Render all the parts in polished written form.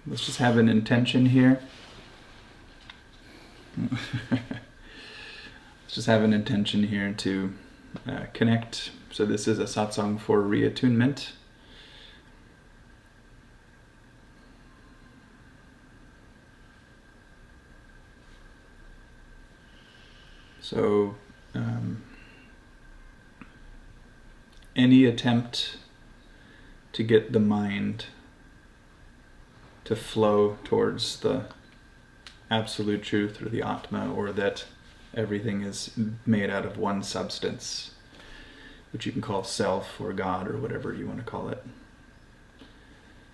let's just have an intention here. Let's just have an intention here to connect. So this is a satsang for reattunement. So any attempt to get the mind to flow towards the absolute truth or the Atma, or that everything is made out of one substance, which you can call self or God or whatever you want to call it.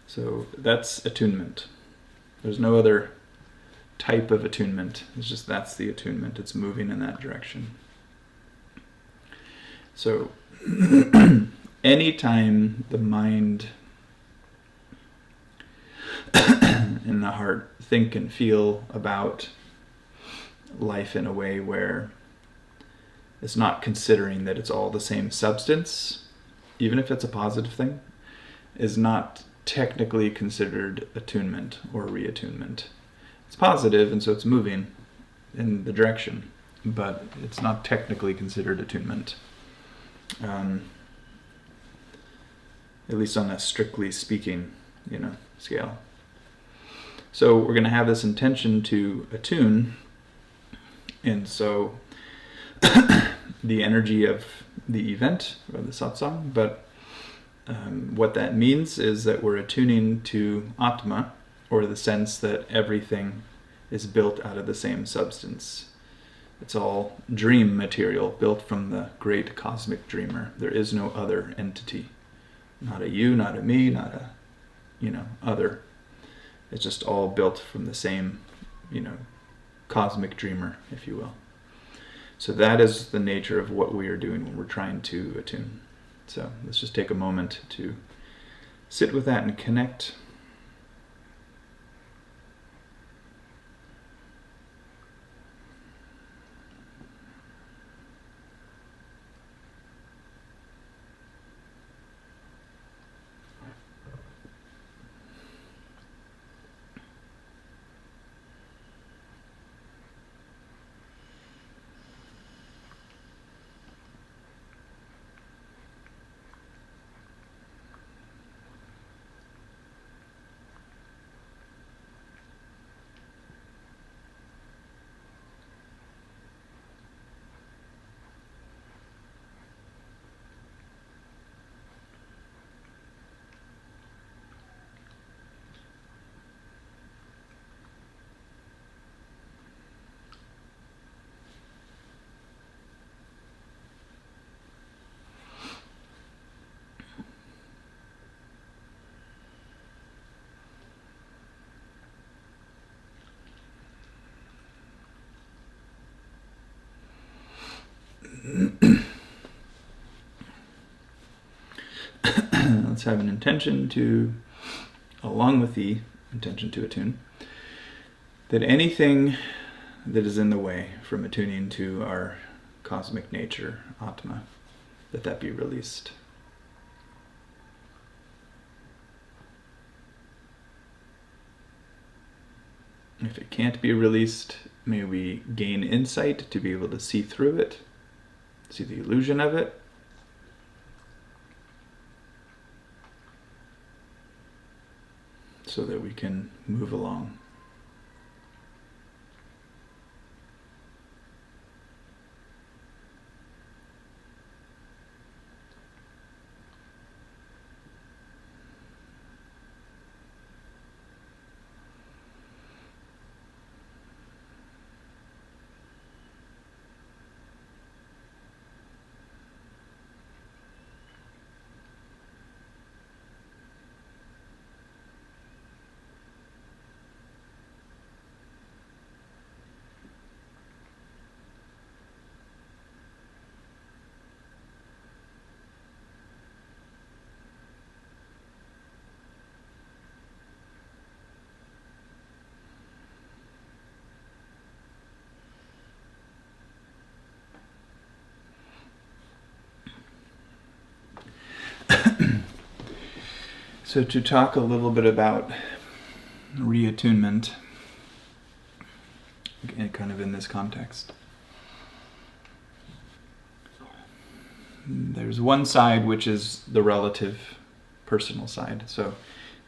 So that's attunement. There's no other type of attunement. It's just that's the attunement. It's moving in that direction. So anytime the mind and the heart think and feel about life in a way where it's not considering that it's all the same substance, even if it's a positive thing, is not technically considered attunement or reattunement. It's positive, and so it's moving in the direction, but it's not technically considered attunement. At least on a strictly speaking, scale. So we're going to have this intention to attune, and so the energy of the event or the satsang, but what that means is that we're attuning to Atma, or the sense that everything is built out of the same substance. It's all dream material built from the great cosmic dreamer. There is no other entity. Not a you, not a me, not a, other. It's just all built from the same, cosmic dreamer, if you will. So that is the nature of what we are doing when we're trying to attune. So let's just take a moment to sit with that and connect. Let's have an intention to, along with the intention to attune, that anything that is in the way from attuning to our cosmic nature, Atma, that be released. If it can't be released, may we gain insight to be able to see through it, see the illusion of it, so that we can move along. So to talk a little bit about reattunement, kind of in this context. There's one side which is the relative personal side. So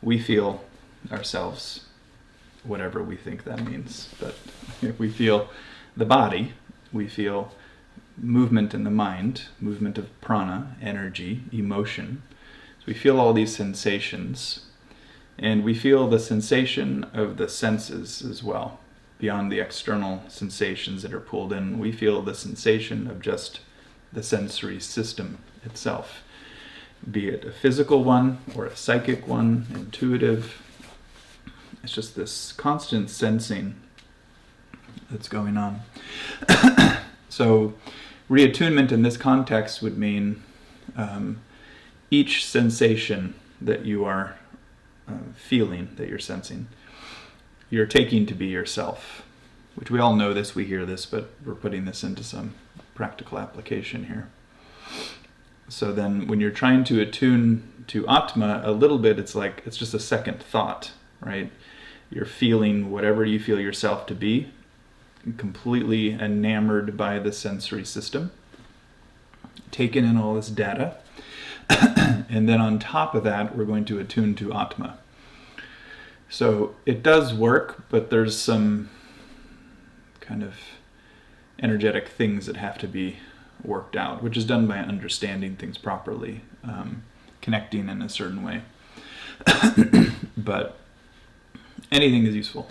we feel ourselves, whatever we think that means. But if we feel the body, we feel movement in the mind, movement of prana, energy, emotion. So we feel all these sensations. And we feel the sensation of the senses as well. Beyond the external sensations that are pulled in, we feel the sensation of just the sensory system itself, be it a physical one or a psychic one, intuitive. It's just this constant sensing that's going on. So reattunement in this context would mean each sensation that you are feeling, that you're sensing, you're taking to be yourself, which we all know this, we hear this, but we're putting this into some practical application here. So then when you're trying to attune to Atma a little bit, it's like it's just a second thought, right? You're feeling whatever you feel yourself to be, completely enamored by the sensory system, taking in all this data, and then on top of that, we're going to attune to Atma. So it does work, but there's some kind of energetic things that have to be worked out, which is done by understanding things properly, connecting in a certain way. But anything is useful.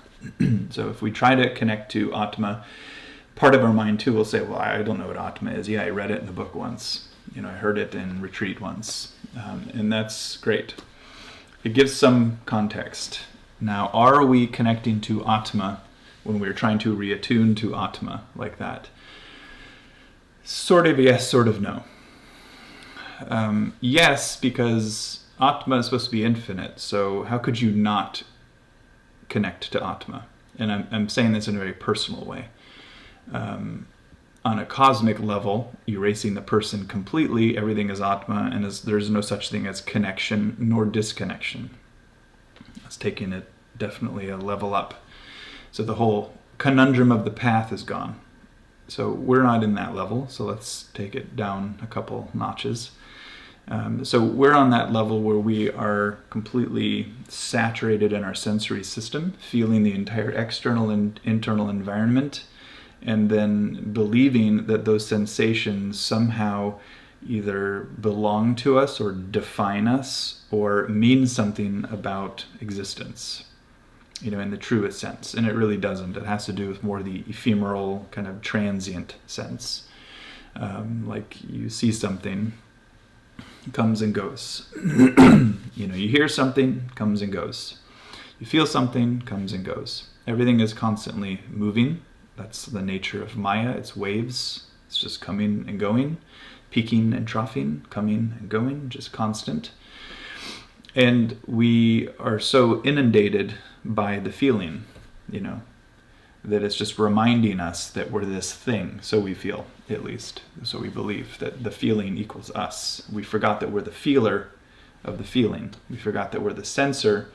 So if we try to connect to Atma, part of our mind too will say, well, I don't know what Atma is. Yeah, I read it in a book once. I heard it in retreat once. And that's great. It gives some context. Now, are we connecting to Atma when we're trying to reattune to Atma like that? Sort of yes, sort of no. Yes, because Atma is supposed to be infinite, so how could you not connect to Atma? And I'm saying this in a very personal way. On a cosmic level, erasing the person completely, everything is Atma, and there's no such thing as connection nor disconnection. It's taking it definitely a level up. So the whole conundrum of the path is gone. So we're not in that level, so let's take it down a couple notches. So we're on that level where we are completely saturated in our sensory system, feeling the entire external and internal environment, and then believing that those sensations somehow either belong to us or define us or mean something about existence, in the truest sense. And it really doesn't. It has to do with more the ephemeral, kind of transient sense. Like you see something, comes and goes. You hear something, comes and goes. You feel something, comes and goes. Everything is constantly moving. That's the nature of Maya. It's waves. It's just coming and going, peaking and troughing, coming and going, just constant. And we are so inundated by the feeling, that it's just reminding us that we're this thing. So we feel, at least. So we believe that the feeling equals us. We forgot that we're the feeler of the feeling. We forgot that we're the sensor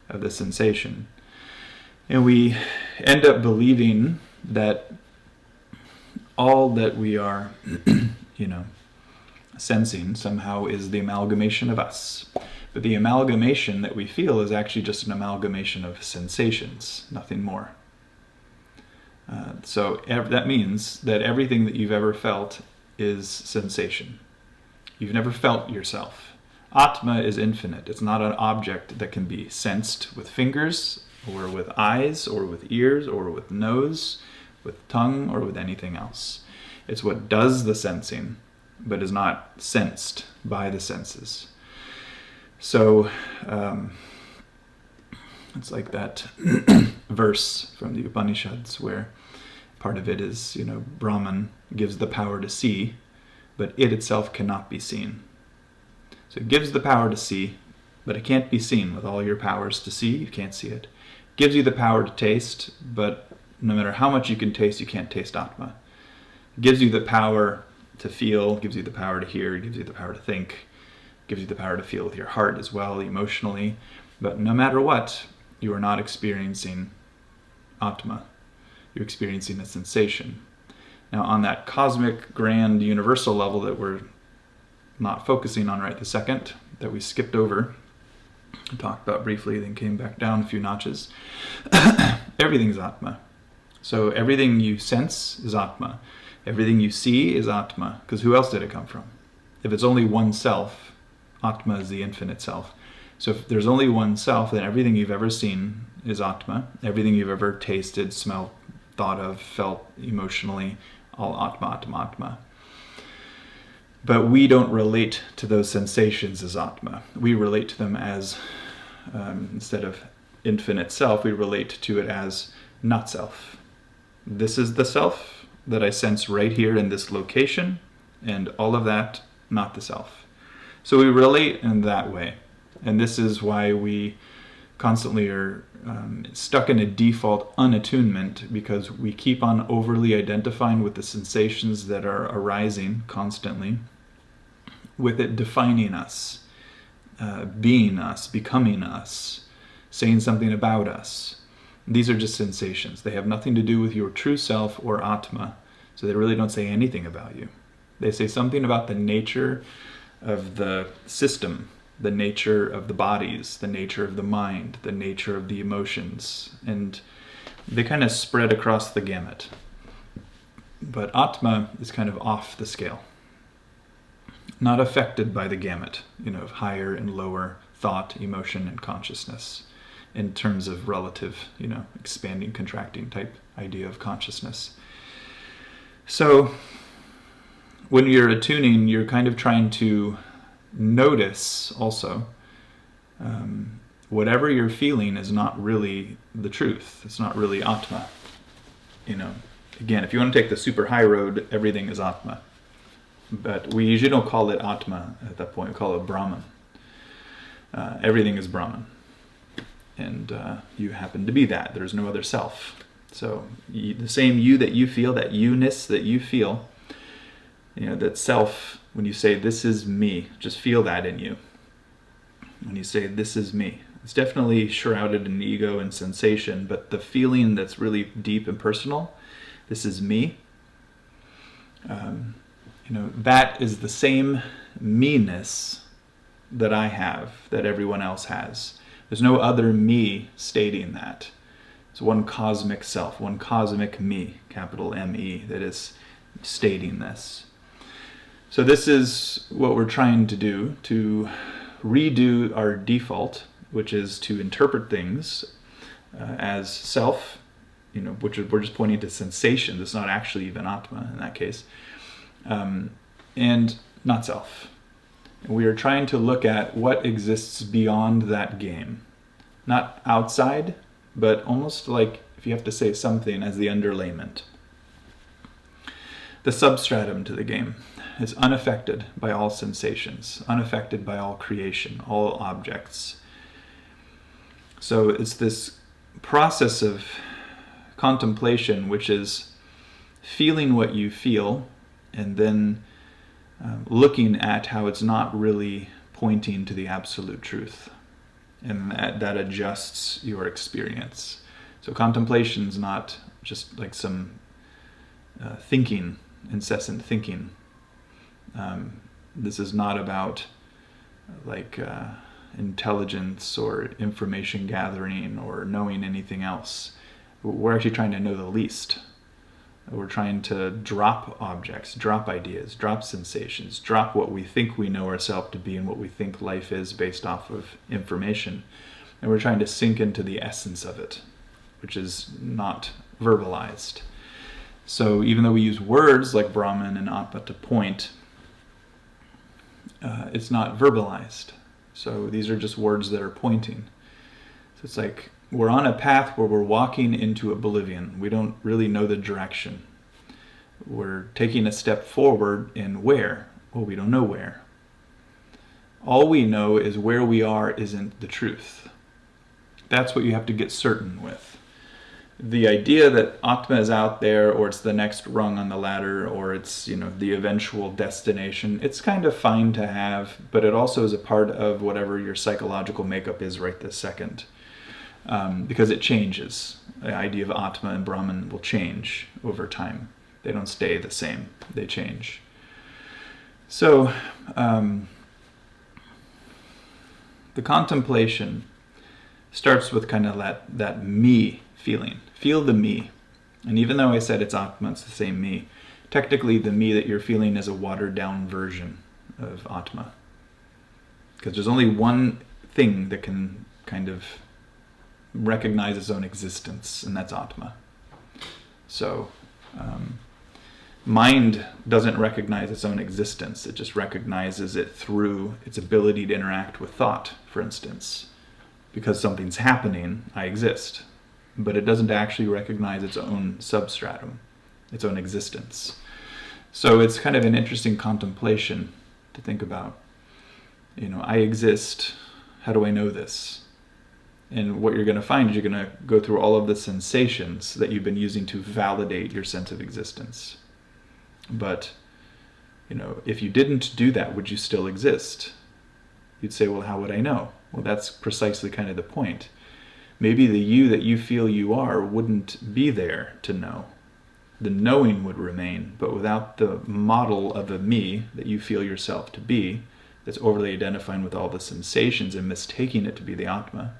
of the sensation. And we end up believing that all that we are, sensing somehow is the amalgamation of us. But the amalgamation that we feel is actually just an amalgamation of sensations, nothing more. So that means that everything that you've ever felt is sensation. You've never felt yourself. Atma is infinite. It's not an object that can be sensed with fingers, or with eyes, or with ears, or with nose, with tongue, or with anything else. It's what does the sensing, but is not sensed by the senses. So it's like that verse from the Upanishads where part of it is, Brahman gives the power to see, but it itself cannot be seen. So it gives the power to see, but it can't be seen. With all your powers to see, you can't see it. Gives you the power to taste, but no matter how much you can taste, you can't taste Atma. Gives you the power to feel, gives you the power to hear, gives you the power to think, gives you the power to feel with your heart as well, emotionally. But no matter what, you are not experiencing Atma. You're experiencing a sensation. Now, on that cosmic, grand, universal level that we're not focusing on right this second, that we skipped over, talked about briefly, then came back down a few notches, everything's Atma. So everything you sense is Atma. Everything you see is Atma, because who else did it come from? If it's only one self, Atma is the infinite self. So if there's only one self, then everything you've ever seen is Atma. Everything you've ever tasted, smelled, thought of, felt emotionally, all Atma, Atma, Atma. But we don't relate to those sensations as Atma. We relate to them as, instead of infinite self, we relate to it as not self. This is the self that I sense right here in this location, and all of that, not the self. So we relate in that way. And this is why we constantly are stuck in a default unattunement, because we keep on overly identifying with the sensations that are arising constantly, with it defining us, being us, becoming us, saying something about us. These are just sensations. They have nothing to do with your true self or Atma, so they really don't say anything about you. They say something about the nature of the system, the nature of the bodies, the nature of the mind, the nature of the emotions, and they kind of spread across the gamut. But Atma is kind of off the scale, not affected by the gamut, of higher and lower thought, emotion, and consciousness in terms of relative, expanding, contracting type idea of consciousness. So when you're attuning, you're kind of trying to notice also whatever you're feeling is not really the truth. It's not really Atma. Again, if you want to take the super high road, everything is Atma. But we usually don't call it Atma at that point. We call it Brahman. Everything is Brahman. And you happen to be that. There's no other self. So the same you that you feel, that you-ness that you feel, that self, when you say, this is me, just feel that in you. When you say, this is me, it's definitely shrouded in ego and sensation, but the feeling that's really deep and personal, this is me, that is the same me-ness that I have, that everyone else has. There's no other me stating that. It's one cosmic self, one cosmic me, capital M-E, that is stating this. So this is what we're trying to do, to redo our default, which is to interpret things as self, which we're just pointing to sensations. It's not actually even Atma in that case, and not self. We are trying to look at what exists beyond that game. Not outside, but almost like if you have to say something as the underlayment. The substratum to the game is unaffected by all sensations, unaffected by all creation, all objects. So it's this process of contemplation, which is feeling what you feel and then looking at how it's not really pointing to the absolute truth, and that adjusts your experience. So contemplation is not just like some thinking, incessant thinking. This is not about intelligence or information gathering or knowing anything else. We're actually trying to know the least. We're trying to drop objects, drop ideas, drop sensations, drop what we think we know ourselves to be and what we think life is based off of information. And we're trying to sink into the essence of it, which is not verbalized. So even though we use words like Brahman and Atma to point, it's not verbalized. So these are just words that are pointing. So it's like we're on a path where we're walking into oblivion. We don't really know the direction. We're taking a step forward in where? Well, we don't know where. All we know is where we are isn't the truth. That's what you have to get certain with. The idea that Atma is out there, or it's the next rung on the ladder, or it's the eventual destination, it's kind of fine to have, but it also is a part of whatever your psychological makeup is right this second. because it changes. The idea of Atma and Brahman will change over time. They don't stay the same. They change. So the contemplation starts with kind of that me feeling. Feel the me. And even though I said it's Atma, it's the same me. Technically, the me that you're feeling is a watered-down version of Atma. Because there's only one thing that can kind of recognize its own existence, and that's Atma. So, mind doesn't recognize its own existence. It just recognizes it through its ability to interact with thought, for instance. Because something's happening, I exist. But it doesn't actually recognize its own substratum, its own existence. So it's kind of an interesting contemplation to think about. I exist. How do I know this? And what you're going to find is you're going to go through all of the sensations that you've been using to validate your sense of existence. But, if you didn't do that, would you still exist? You'd say, well, how would I know? Well, that's precisely kind of the point. Maybe the you that you feel you are wouldn't be there to know. The knowing would remain, but without the model of a me that you feel yourself to be, that's overly identifying with all the sensations and mistaking it to be the Atma,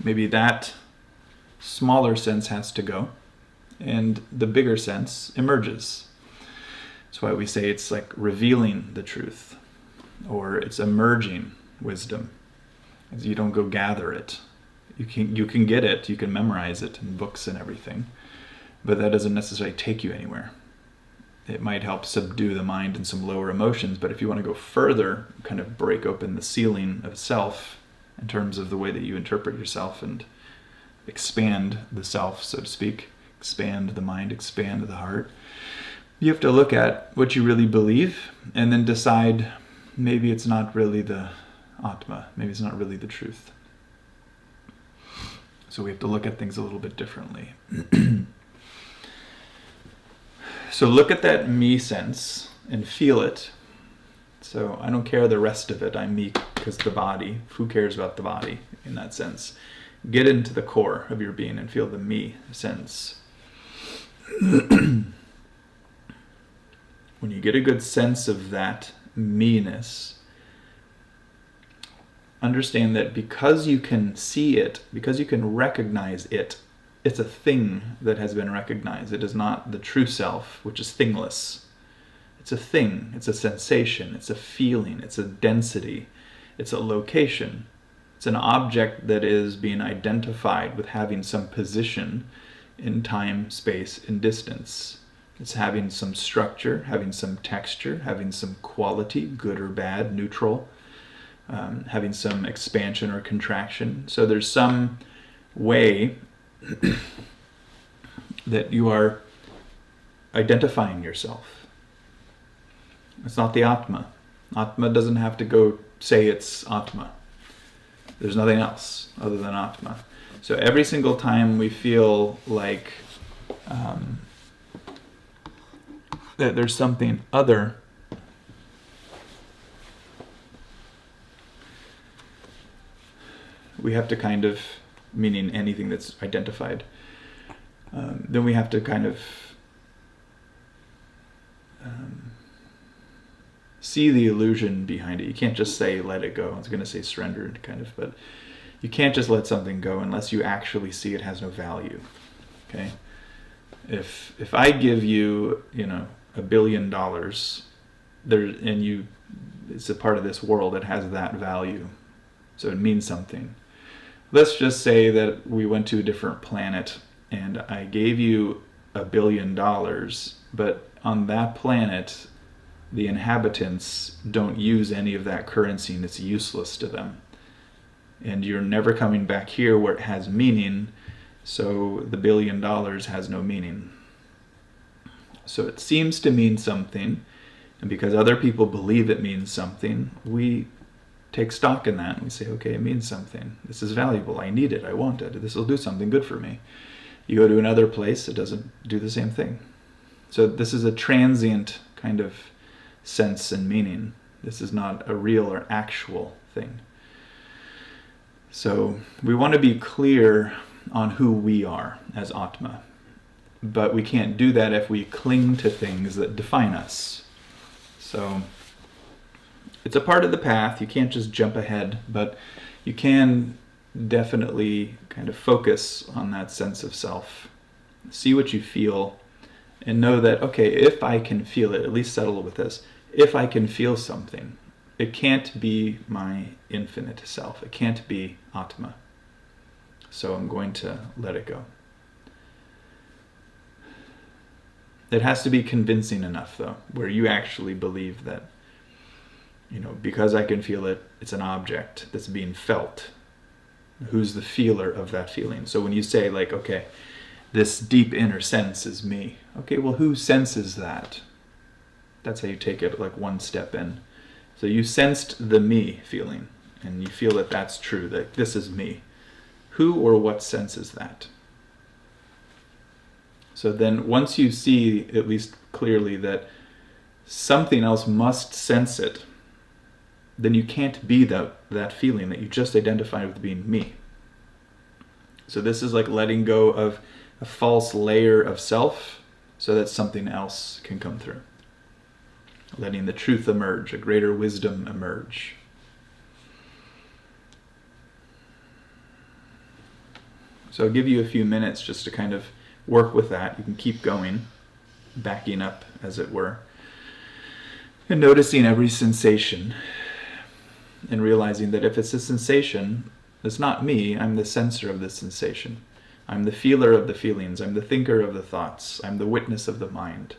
maybe that smaller sense has to go, and the bigger sense emerges. That's why we say it's like revealing the truth, or it's emerging wisdom. You don't go gather it. You can get it, you can memorize it in books and everything, but that doesn't necessarily take you anywhere. It might help subdue the mind and some lower emotions, but if you want to go further, kind of break open the ceiling of self in terms of the way that you interpret yourself and expand the self, so to speak, expand the mind, expand the heart, you have to look at what you really believe and then decide maybe it's not really the Atma, maybe it's not really the truth. So we have to look at things a little bit differently. So look at that me sense and feel it. So I don't care the rest of it. I'm me because the body. Who cares about the body in that sense? Get into the core of your being and feel the me sense. When you get a good sense of that me-ness, understand that because you can see it, because you can recognize it, it's a thing that has been recognized. It is not the true self, which is thingless. It's a thing, it's a sensation, it's a feeling, it's a density, it's a location. It's an object that is being identified with having some position in time, space, and distance. It's having some structure, having some texture, having some quality, good or bad, neutral, having some expansion or contraction. So there's some way that you are identifying yourself. It's not the Atma. Atma doesn't have to go say it's Atma. There's nothing else other than Atma. So every single time we feel like that there's something other, we have to kind of, meaning anything that's identified, then we have to kind of see the illusion behind it. You can't just say let it go. I was going to say surrender, kind of, but you can't just let something go unless you actually see it has no value. Okay? If I give you, $1 billion, and it's a part of this world that has that value, so it means something. Let's just say that we went to a different planet and I gave you $1 billion, but on that planet, the inhabitants don't use any of that currency and it's useless to them. And you're never coming back here where it has meaning, so the $1 billion has no meaning. So it seems to mean something, and because other people believe it means something, we take stock in that and we say, okay, it means something. This is valuable. I need it. I want it. This will do something good for me. You go to another place, it doesn't do the same thing. So this is a transient kind of sense and meaning. This is not a real or actual thing. So we want to be clear on who we are as Atma. But we can't do that if we cling to things that define us. So it's a part of the path. You can't just jump ahead, but you can definitely kind of focus on that sense of self. See what you feel and know that, okay, if I can feel it, at least settle with this, if I can feel something, it can't be my infinite self. It can't be Atma. So I'm going to let it go. It has to be convincing enough, though, where you actually believe that, because I can feel it, it's an object that's being felt. Who's the feeler of that feeling? So when you say, like, okay, this deep inner sense is me. Okay, well, who senses that? That's how you take it, like, one step in. So you sensed the me feeling, and you feel that that's true, that this is me. Who or what senses that? So then once you see, at least clearly, that something else must sense it, then you can't be that feeling that you just identified with being me. So this is like letting go of a false layer of self so that something else can come through. Letting the truth emerge, a greater wisdom emerge. So I'll give you a few minutes just to kind of work with that. You can keep going, backing up, as it were, and noticing every sensation and realizing that if it's a sensation, it's not me. I'm the sensor of the sensation. I'm the feeler of the feelings. I'm the thinker of the thoughts. I'm the witness of the mind.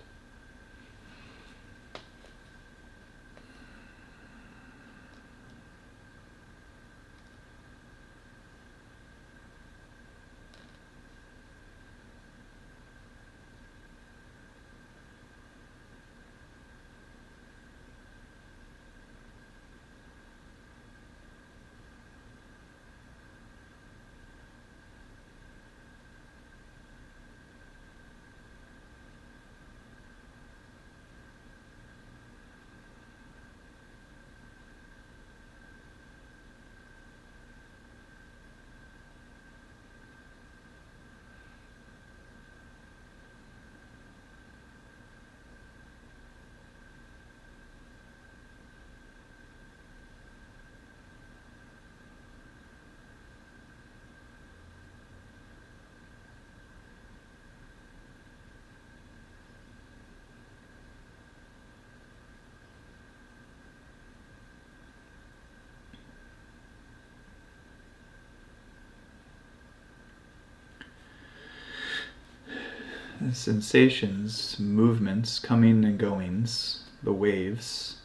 The sensations, movements, coming and goings, the waves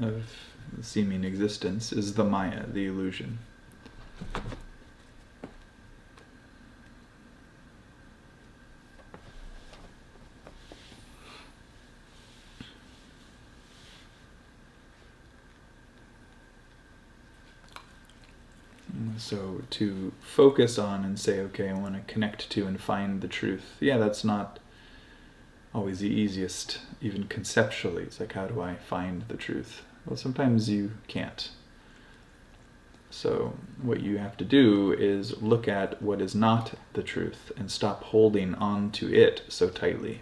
of seeming existence is the Maya, the illusion. So to focus on and say, okay, I want to connect to and find the truth. Yeah, that's not always the easiest, even conceptually. It's like, how do I find the truth? Well, sometimes you can't. So what you have to do is look at what is not the truth and stop holding on to it so tightly.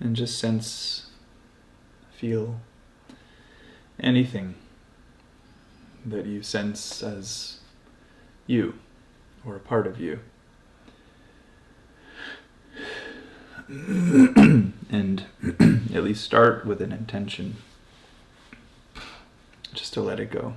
and just sense, feel anything that you sense as you or a part of you. And at least start with an intention, just to let it go.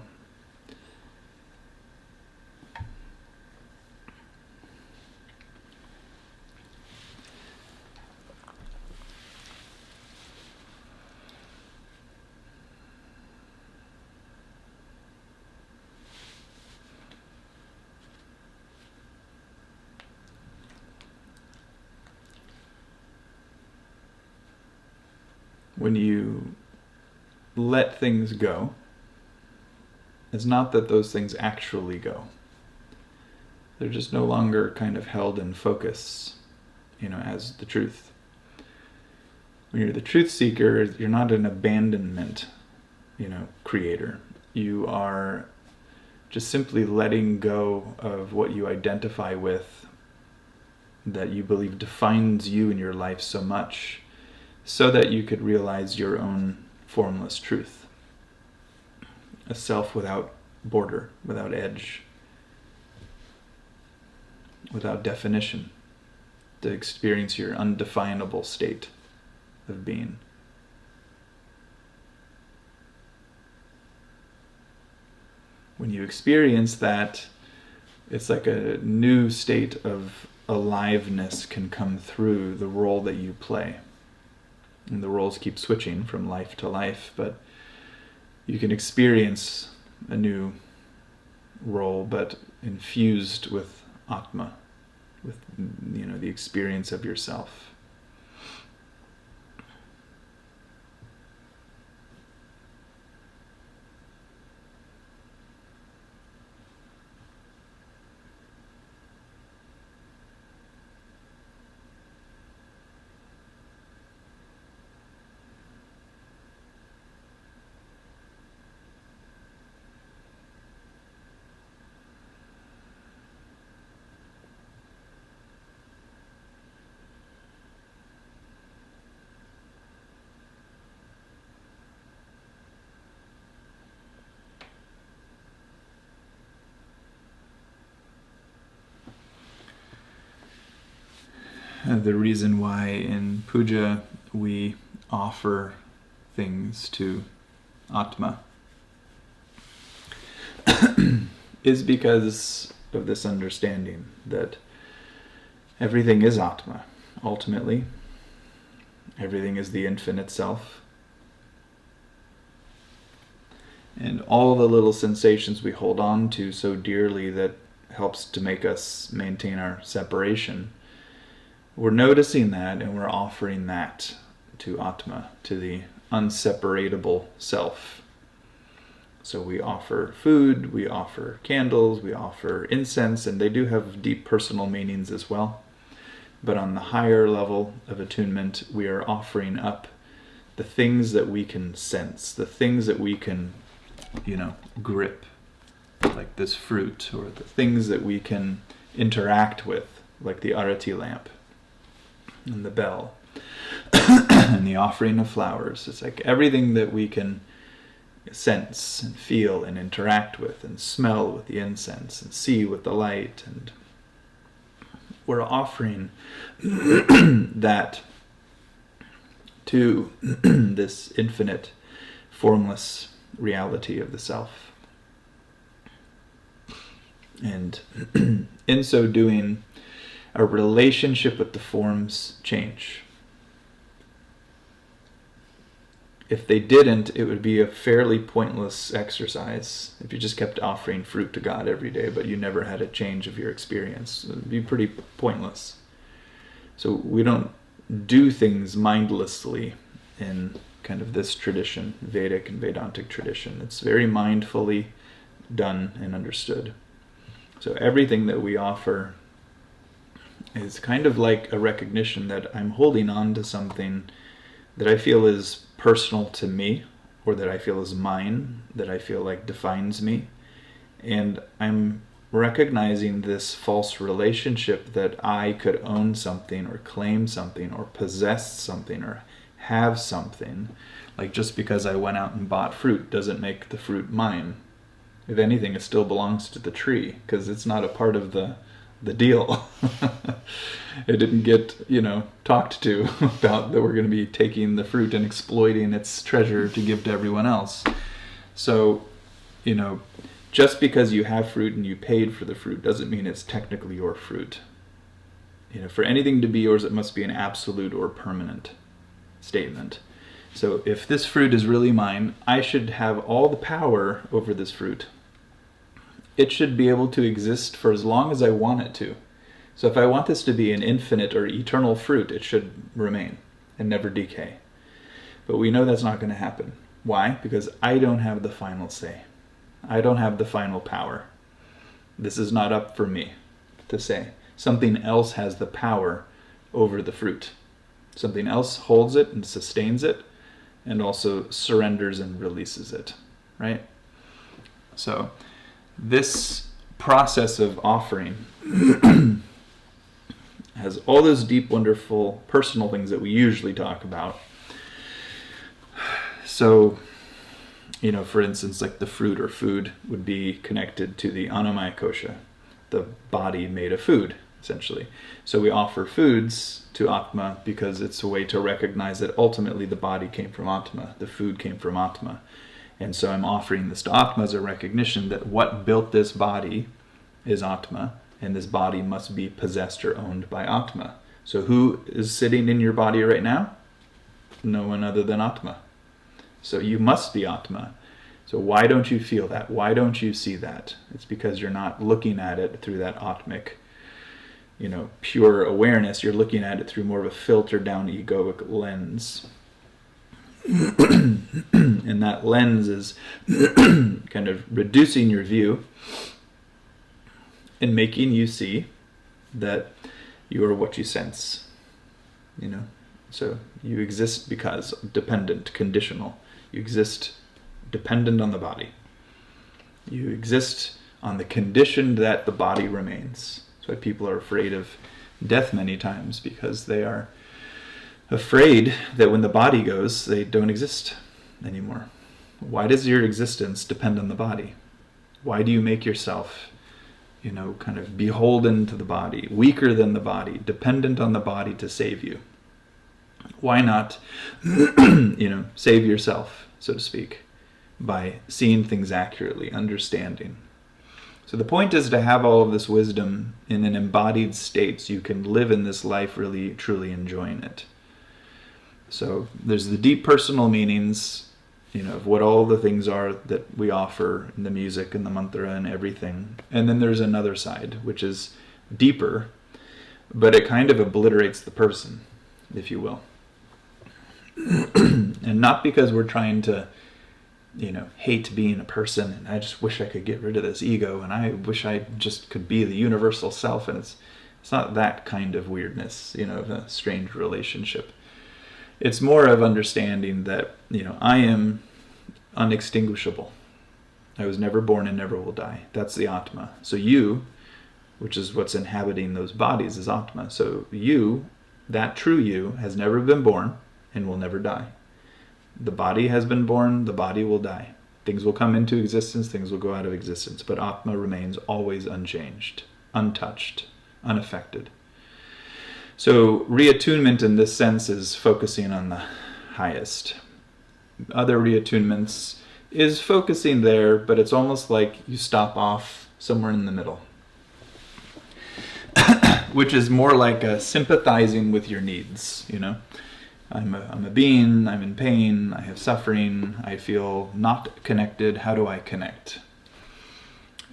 When you let things go, it's not that those things actually go. They're just no longer kind of held in focus, as the truth. When you're the truth seeker, you're not an abandonment, creator. You are just simply letting go of what you identify with, that you believe defines you in your life so much, so that you could realize your own formless truth. A self without border, without edge, without definition, to experience your undefinable state of being. When you experience that, it's like a new state of aliveness can come through the role that you play. And the roles keep switching from life to life, but you can experience a new role, but infused with Atma, with the experience of yourself. The reason why in puja we offer things to Atma is because of this understanding that everything is Atma. Ultimately, everything is the infinite self. And all the little sensations we hold on to so dearly that helps to make us maintain our separation, we're noticing that and we're offering that to Atma, to the unseparatable self. So we offer food, we offer candles, we offer incense, and they do have deep personal meanings as well. But on the higher level of attunement, we are offering up the things that we can sense, the things that we can, grip, like this fruit, or the things that we can interact with, like the arati lamp and the bell and the offering of flowers. It's like everything that we can sense and feel and interact with and smell with the incense and see with the light, and we're offering that to this infinite formless reality of the self. And in so doing, our relationship with the forms change. If they didn't, it would be a fairly pointless exercise. If you just kept offering fruit to God every day, but you never had a change of your experience, it would be pretty pointless. So we don't do things mindlessly in kind of this tradition, Vedic and Vedantic tradition. It's very mindfully done and understood. So everything that we offer is kind of like a recognition that I'm holding on to something that I feel is personal to me, or that I feel is mine, that I feel like defines me. And I'm recognizing this false relationship that I could own something or claim something or possess something or have something, like just because I went out and bought fruit doesn't make the fruit mine. If anything, it still belongs to the tree, because it's not a part of the deal. It didn't get, talked to about that we're going to be taking the fruit and exploiting its treasure to give to everyone else. So, just because you have fruit and you paid for the fruit doesn't mean it's technically your fruit. For anything to be yours, it must be an absolute or permanent statement. So if this fruit is really mine, I should have all the power over this fruit. It should be able to exist for as long as I want it to. So if I want this to be an infinite or eternal fruit, it should remain and never decay. But we know that's not going to happen. Why? Because I don't have the final say. I don't have the final power. This is not up for me to say. Something else has the power over the fruit. Something else holds it and sustains it, and also surrenders and releases it, right? So this process of offering has all those deep, wonderful, personal things that we usually talk about. So, for instance, like the fruit or food would be connected to the Annamaya Kosha, the body made of food, essentially. So we offer foods to Atma because it's a way to recognize that ultimately the body came from Atma, the food came from Atma. And so I'm offering this to Atma as a recognition that what built this body is Atma, and this body must be possessed or owned by Atma. So who is sitting in your body right now? No one other than Atma. So you must be Atma. So why don't you feel that? Why don't you see that? It's because you're not looking at it through that Atmic, pure awareness. You're looking at it through more of a filtered down egoic lens. And that lens is kind of reducing your view and making you see that you are what you sense. So you exist because dependent, conditional. You exist dependent on the body. You exist on the condition that the body remains. That's why people are afraid of death many times, because they are afraid that when the body goes, they don't exist anymore. Why does your existence depend on the body? Why do you make yourself, kind of beholden to the body, weaker than the body, dependent on the body to save you? Why not, save yourself, so to speak, by seeing things accurately, understanding? So the point is to have all of this wisdom in an embodied state so you can live in this life really, truly enjoying it. So there's the deep personal meanings, of what all the things are that we offer in the music and the mantra and everything. And then there's another side, which is deeper, but it kind of obliterates the person, if you will. And not because we're trying to, hate being a person, and I just wish I could get rid of this ego, and I wish I just could be the universal self, and it's not that kind of weirdness, of a strange relationship. It's more of understanding that, I am unextinguishable. I was never born and never will die. That's the Atma. So you, which is what's inhabiting those bodies, is Atma. So you, that true you, has never been born and will never die. The body has been born, the body will die. Things will come into existence, things will go out of existence, but Atma remains always unchanged, untouched, unaffected. So reattunement in this sense is focusing on the highest. Other reattunements is focusing there, but it's almost like you stop off somewhere in the middle, which is more like a sympathizing with your needs, I'm a being, I'm in pain, I have suffering, I feel not connected, how do I connect?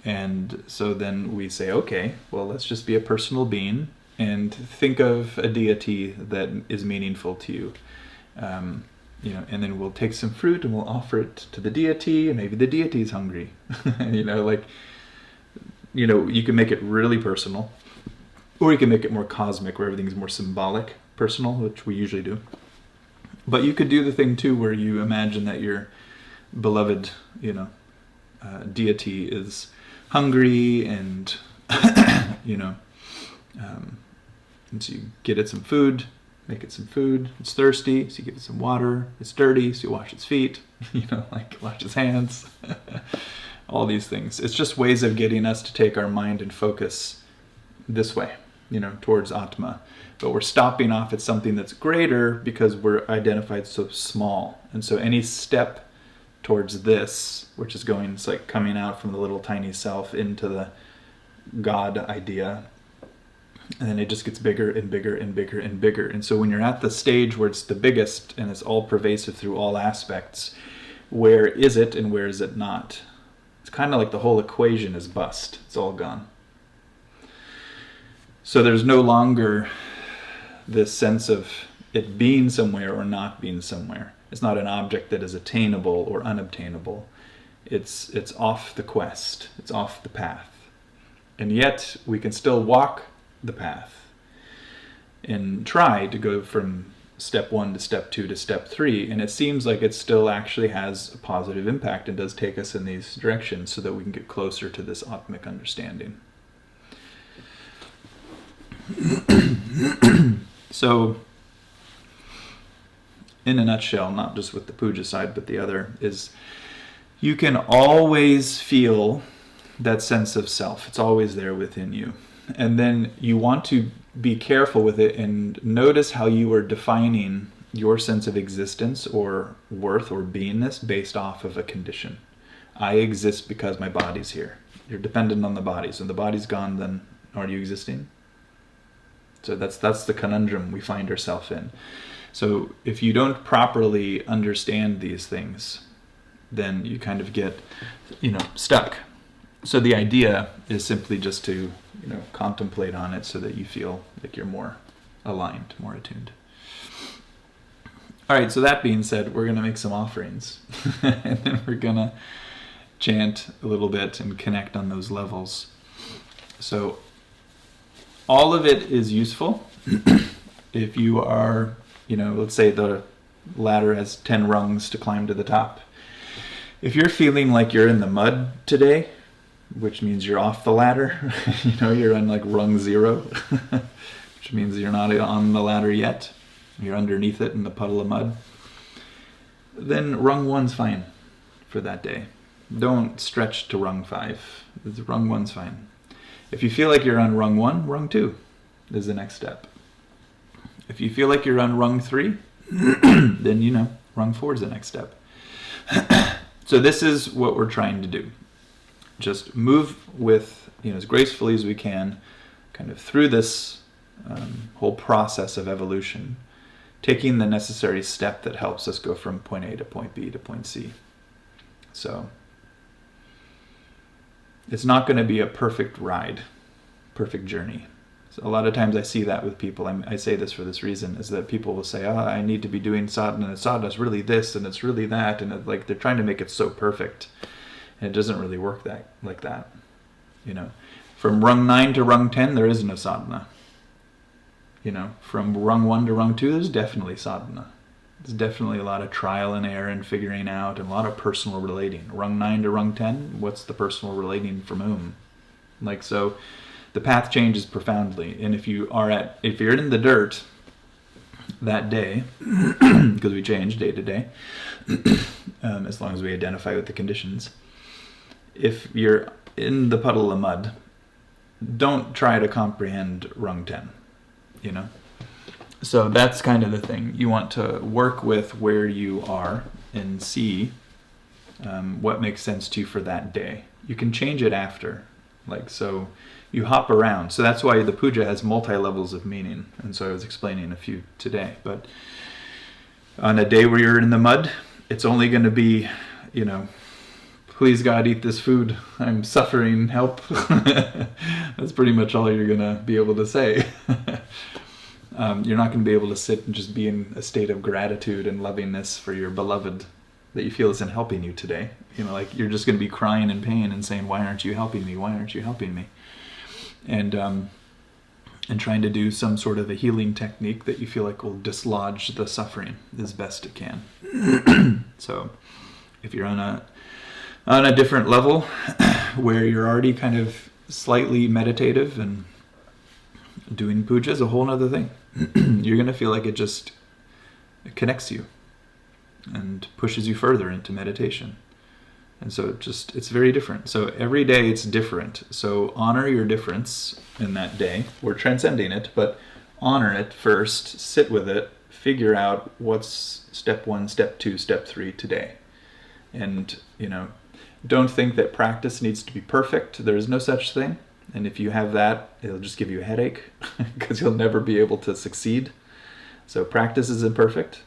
And so then we say, okay, well, let's just be a personal being and think of a deity that is meaningful to you. And then we'll take some fruit and we'll offer it to the deity, and maybe the deity is hungry. You can make it really personal, or you can make it more cosmic, where everything's more symbolic, personal, which we usually do. But you could do the thing too where you imagine that your beloved, deity is hungry, and and so you get it some food, make it some food. It's thirsty, so you give it some water. It's dirty, so you wash its feet, like wash its hands. All these things. It's just ways of getting us to take our mind and focus this way, towards Atma. But we're stopping off at something that's greater because we're identified so small. And so any step towards this, which is going, it's like coming out from the little tiny self into the God idea, and then it just gets bigger and bigger and bigger and bigger. And so when you're at the stage where it's the biggest and it's all pervasive through all aspects, where is it and where is it not? It's kind of like the whole equation is bust. It's all gone. So there's no longer this sense of it being somewhere or not being somewhere. It's not an object that is attainable or unobtainable. It's off the quest. It's off the path. And yet we can still walk the path and try to go from step 1 to step 2 to step 3, and it seems like it still actually has a positive impact and does take us in these directions so that we can get closer to this Atmic understanding. So, in a nutshell, not just with the puja side, but the other, is you can always feel that sense of self. It's always there within you. And then you want to be careful with it and notice how you are defining your sense of existence or worth or beingness based off of a condition. I exist because my body's here. You're dependent on the body. So when the body's gone, then are you existing? So that's the conundrum we find ourselves in. So if you don't properly understand these things, then you kind of get, stuck. So the idea is simply just to, contemplate on it so that you feel like you're more aligned, more attuned. All right, so that being said, we're going to make some offerings. And then we're going to chant a little bit and connect on those levels. So all of it is useful. If you are, let's say the ladder has 10 rungs to climb to the top. If you're feeling like you're in the mud today, which means you're off the ladder, you're on like rung 0, which means you're not on the ladder yet, you're underneath it in the puddle of mud, then rung 1's fine for that day. Don't stretch to rung 5. Rung 1's fine. If you feel like you're on rung 1, rung 2 is the next step. If you feel like you're on rung 3, then rung 4 is the next step. So this is what we're trying to do. Just move with, as gracefully as we can, kind of through this whole process of evolution, taking the necessary step that helps us go from point A to point B to point C. So it's not going to be a perfect ride, perfect journey. So a lot of times I see that with people. I say this for this reason, is that people will say, I need to be doing sadhana, and sadhana is really this, and it's really that, and they're trying to make it so perfect. And it doesn't really work like that. From rung 9 to rung 10, there is no sadhana. From rung 1 to rung 2, there's definitely sadhana. There's definitely a lot of trial and error and figuring out, and a lot of personal relating. Rung 9 to rung 10, what's the personal relating from whom? So the path changes profoundly. And if you're in the dirt that day, because we change day to day, as long as we identify with the conditions, if you're in the puddle of mud, don't try to comprehend rung 10, So that's kind of the thing. You want to work with where you are and see what makes sense to you for that day. You can change it after. So you hop around. So that's why the puja has multi-levels of meaning. And so I was explaining a few today. But on a day where you're in the mud, it's only going to be, please God, eat this food. I'm suffering, help. That's pretty much all you're going to be able to say. You're not going to be able to sit and just be in a state of gratitude and lovingness for your beloved that you feel isn't helping you today. You're just going to be crying in pain and saying, why aren't you helping me? Why aren't you helping me? And trying to do some sort of a healing technique that you feel like will dislodge the suffering as best it can. So if you're on a different level where you're already kind of slightly meditative, and doing puja is a whole other thing. you're going to feel like it just connects you and pushes you further into meditation. And so it's very different. So every day it's different. So honor your difference in that day. We're transcending it, but honor it first, sit with it, figure out what's step 1, step 2, step 3 today. And, don't think that practice needs to be perfect. There is no such thing. And if you have that, it'll just give you a headache because you'll never be able to succeed. So practice is imperfect.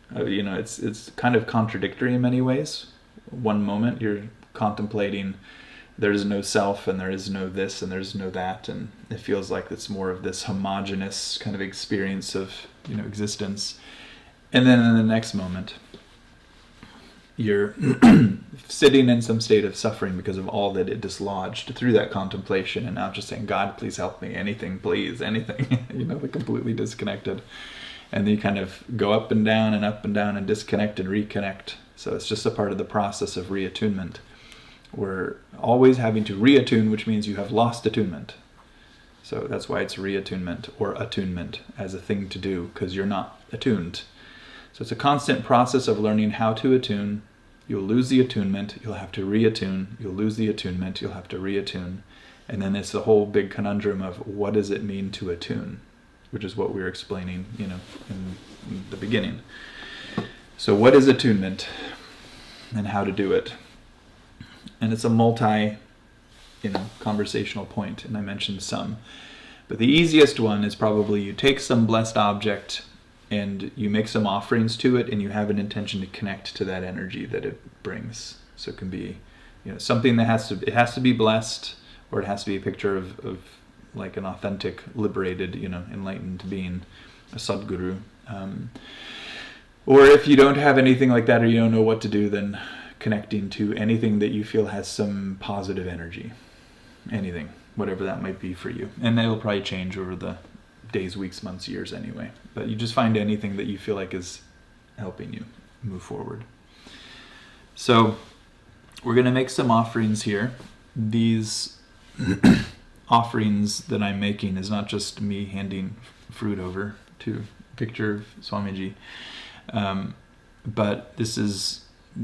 It's kind of contradictory in many ways. One moment you're contemplating there is no self and there is no this and there's no that, and it feels like it's more of this homogeneous kind of experience of existence. And then in the next moment you're sitting in some state of suffering because of all that it dislodged through that contemplation, and now just saying, God, please help me, anything, please, anything. They're completely disconnected. And then you kind of go up and down and disconnect and reconnect. So it's just a part of the process of reattunement. We're always having to reattune, which means you have lost attunement. So that's why it's reattunement or attunement as a thing to do, because you're not attuned. So it's a constant process of learning how to attune. You'll lose the attunement, you'll have to reattune. You'll lose the attunement, you'll have to reattune. And then it's the whole big conundrum of what does it mean to attune, which is what we were explaining, in the beginning. So what is attunement and how to do it? And it's a multi, conversational point, and I mentioned some. But the easiest one is probably you take some blessed object and you make some offerings to it, and you have an intention to connect to that energy that it brings. So it can be, something that has to be blessed, or it has to be a picture of like an authentic, liberated, enlightened being, a Sadguru. Or if you don't have anything like that, or you don't know what to do, then connecting to anything that you feel has some positive energy. Anything, whatever that might be for you. And that will probably change over the days, weeks, months, years anyway. But you just find anything that you feel like is helping you move forward. So we're going to make some offerings here. These offerings that I'm making is not just me handing fruit over to a picture of Swamiji, but this is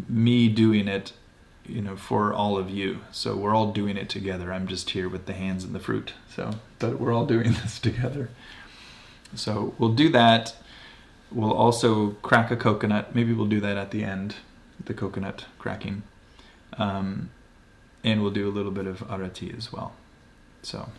me doing it, for all of you. So we're all doing it together. I'm just here with the hands and the fruit. But we're all doing this together. So we'll do that. We'll also crack a coconut. Maybe we'll do that at the end, the coconut cracking. And we'll do a little bit of arati as well. So.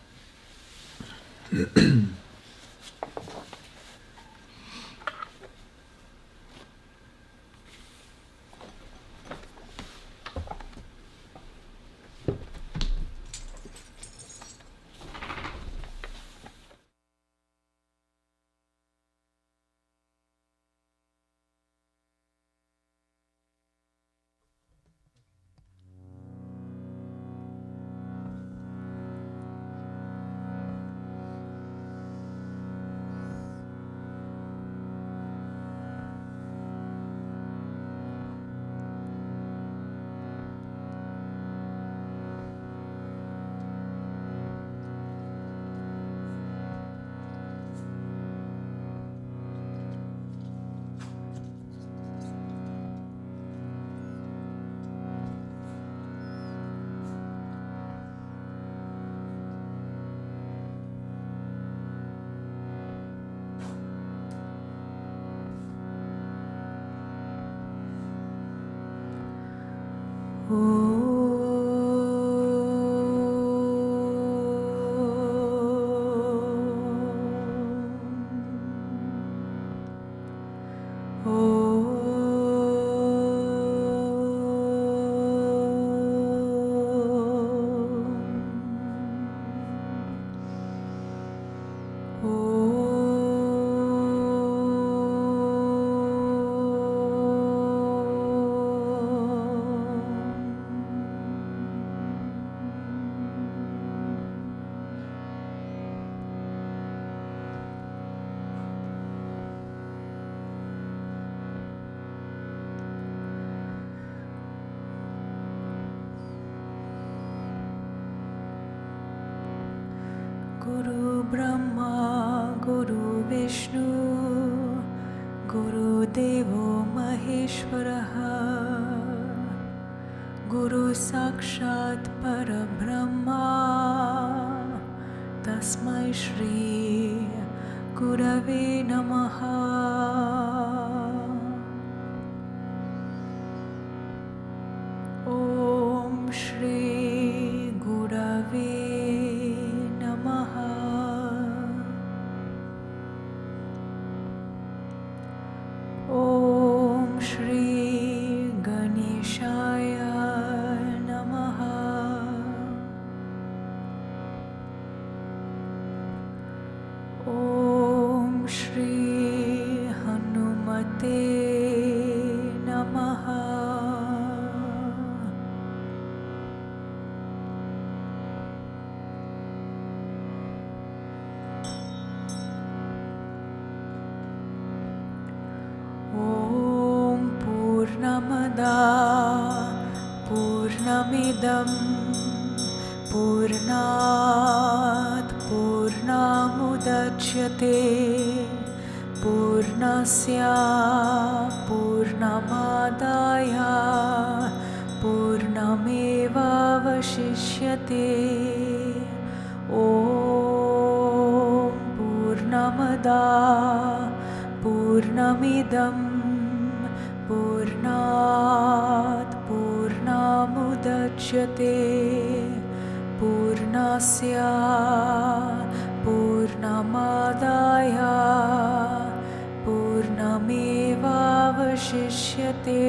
Guru Brahma Guru Vishnu Guru Devo Maheshwaraha Guru Sakshat Parabrahma Tasmai Shri Gurave Namaha. Om Shri Gurave Namaha. Om Shri Ganeshaya Namaha. Om Shri Hanumate Namaha. Om Purnamada Purnamidam Purnat Purnamudachyate Purnasya Purnamadaya Purnameva Vashishyate. Om Purnamada Purnamidam Purnat Purnamudachyate Purnasya Purnamadaya Purnameva Vashishyate.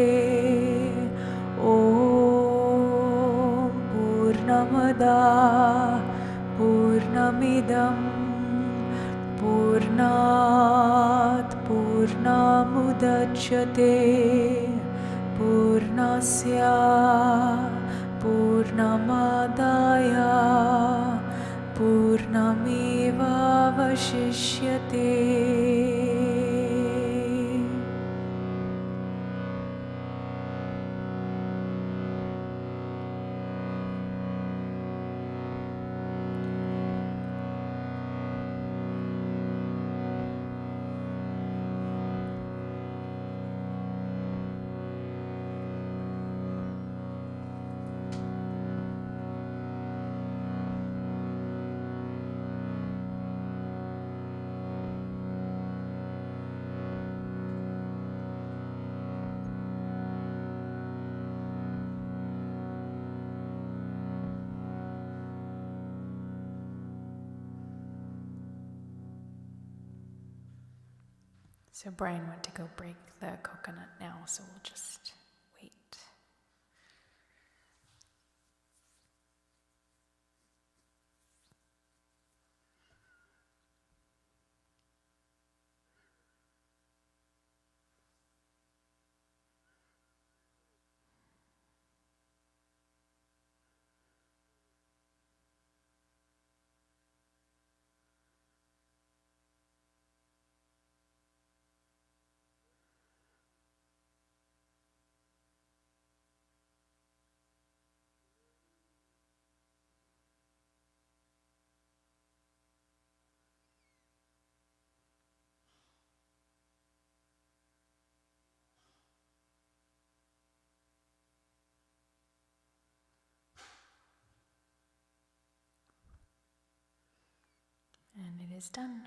Om Purnamada Purnamidam Purnat Purnamudachyate Purnasya Purnamadaya Purnameva Vashishyate. So Brian went to go break the coconut now, so we'll just wait. And it is done.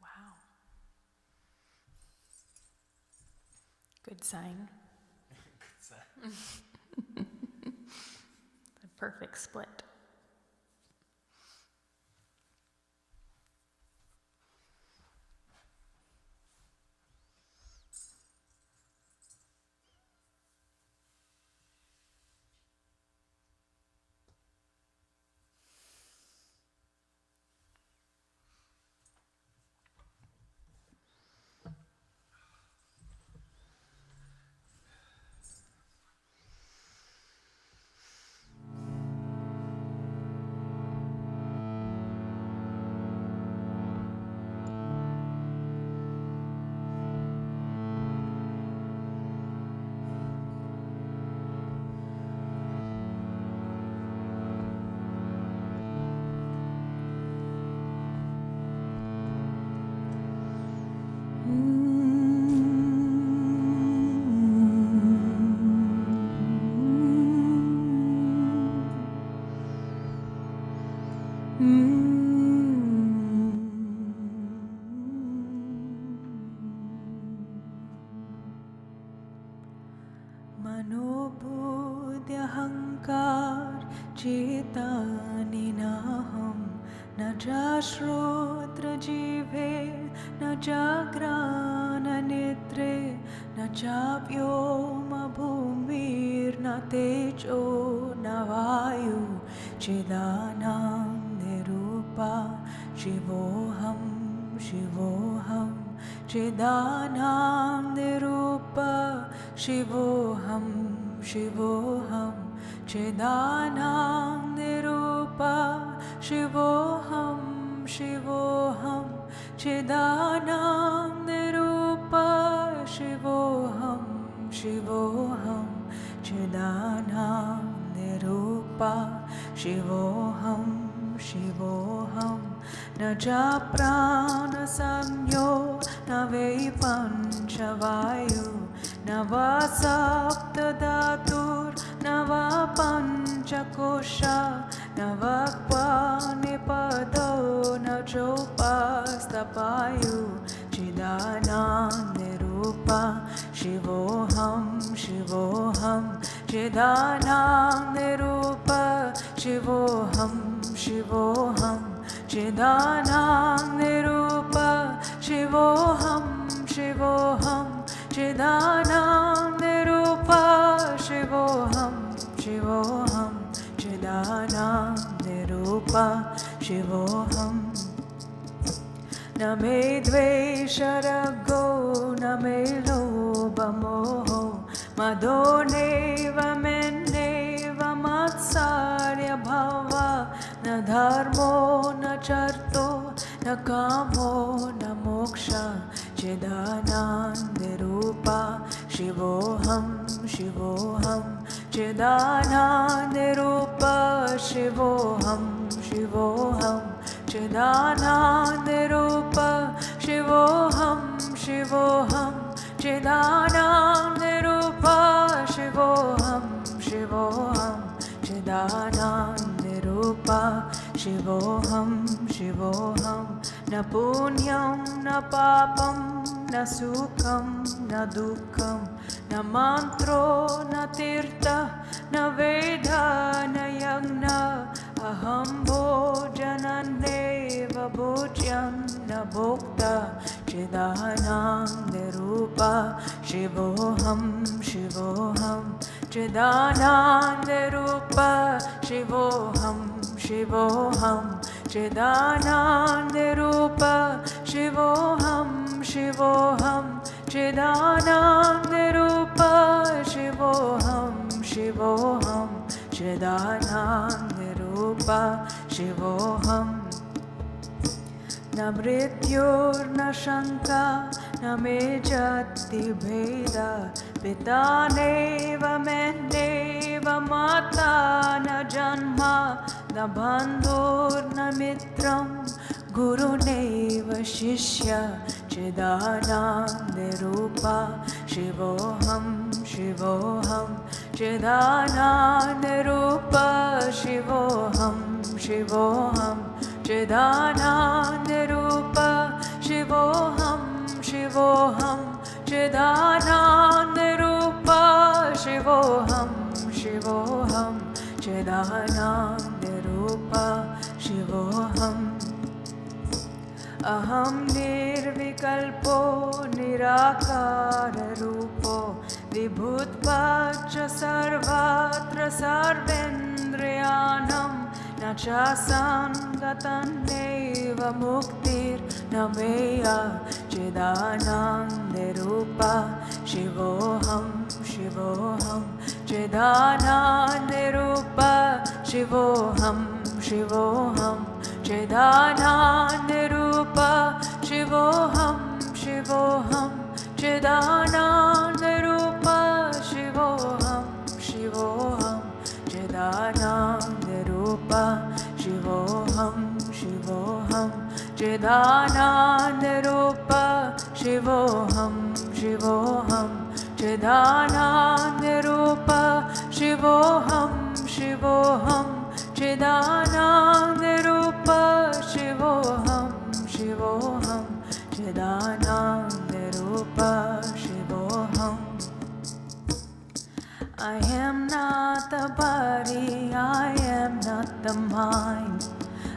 Wow. Good sign. The perfect split. मनोबुद्ध्यहङ्कार चेतानि नाहं न च श्रोत्रजिह्वे न चाग्राणनेत्रे न चाप्योमभूमिर्न तेजो न वायु चिदानन्दरूपा शिवोऽहं शिवोऽहं चिदानन्दरूपा शिवोऽहं शिवोऽहं चिदानन्दरूपा शिवोऽहं शिवोऽहं चिदानन्दरूपा शिवोऽहं शिवोऽहं चिदानन्दरूपा शिवोऽहं शिवोऽहं न च प्राणसंज्ञो न वै पञ्चवायु न वा सप्तधातुर्न वा पञ्चकोशा न वा क्वानिपदो न चोपस्तपायु चिदानन्दरूपा शिवोऽहं शिवोऽहं चिदानन्दरूपा शिवोऽहं शिवोऽहं चिदानन्दरूपा शिवोऽहं शिवोऽहं चिदानन्दरूपा शिवोऽहं शिवोऽहं चिदानन्दरूपा शिवोऽहं न मे द्वेषरगो न मे लोभमोहो मदो नैव मेन्नेव मत्सर्यभाव न धर्मो न चर्तो न कामो न मोक्ष चिदानन्दरूपा शिवोऽहं शिवोऽहं चिदानन्दरूपा शिवोऽहं शिवोऽहं चिदानन्दरूपा शिवोऽहं शिवोऽहं चिदानन्दरूपा शिवोऽहं शिवोऽहं चिदानन्दरूपा शिवोऽहं शिवोऽहं न पुण्यं न पापं न सुखं न दुःखं न मन्त्रो न तीर्थः न वेदः न यज्ञः अहं भोजनन्नेव भोज्यं न भोक्ता चिदानन्दरूपा शिवोऽहं शिवोऽहं चिदानन्दरूपा शिवोऽहं शिवोऽहं चिदानन्दरूपा शिवोऽहं शिवोऽहं चिदानन्दरूपा शिवोऽहं शिवोऽहं चिदानन्दरूपा शिवोऽहं न मृत्युर्न शङ्का न मे जातिभेदः पिता नैव मेन्नेव माता न जन्म न बन्धुर्न मित्रं गुरुनैव शिष्य चिदानन्दरूपा शिवोऽहं शिवोऽहं चिदानन्दरूपा शिवोऽहं शिवोऽहं चिदानन्दरूपा शिवोऽहं शिवोऽहं चिदानन्दरूपा शिवोऽहं शिवोऽहं चिदानन्दरूपा शिवोऽहम् अहं निर्विकल्पो निराकाररूपो विभूत्वाच्च सर्वत्र सर्वेन्द्रियाणां न च सङ्गतन्नेव मुक्तिर्न मेया चिदानन्दरूपा शिवोऽहं शिवोऽहं चिदानन्दरूपा शिवोऽहं शिवोऽहं चिदानन्दरूपा शिवोऽहं शिवोऽहं चिदानन्दरूपा शिवोऽहं शिवोऽहं चिदानन्दरूपा शिवोऽहं शिवोऽहं चिदानन्दरूपा शिवोऽहं शिवोऽहं चिदानन्दरूपा शिवोऽहं शिवोऽहं चिदानन्दरूपा the mind.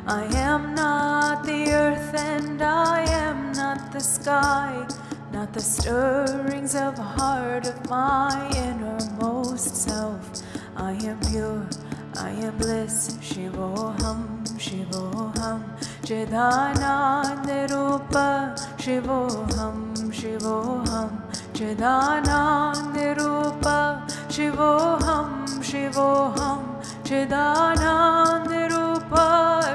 I am not the earth and I am not the sky, not the stirrings of the heart of my innermost self. I am pure, I am bliss, Shivoham, Shivoham, Chidanandarupa, Shivoham, Shivoham, Chidanandarupa, Shivoham, Shivoham, Chidanandarupa,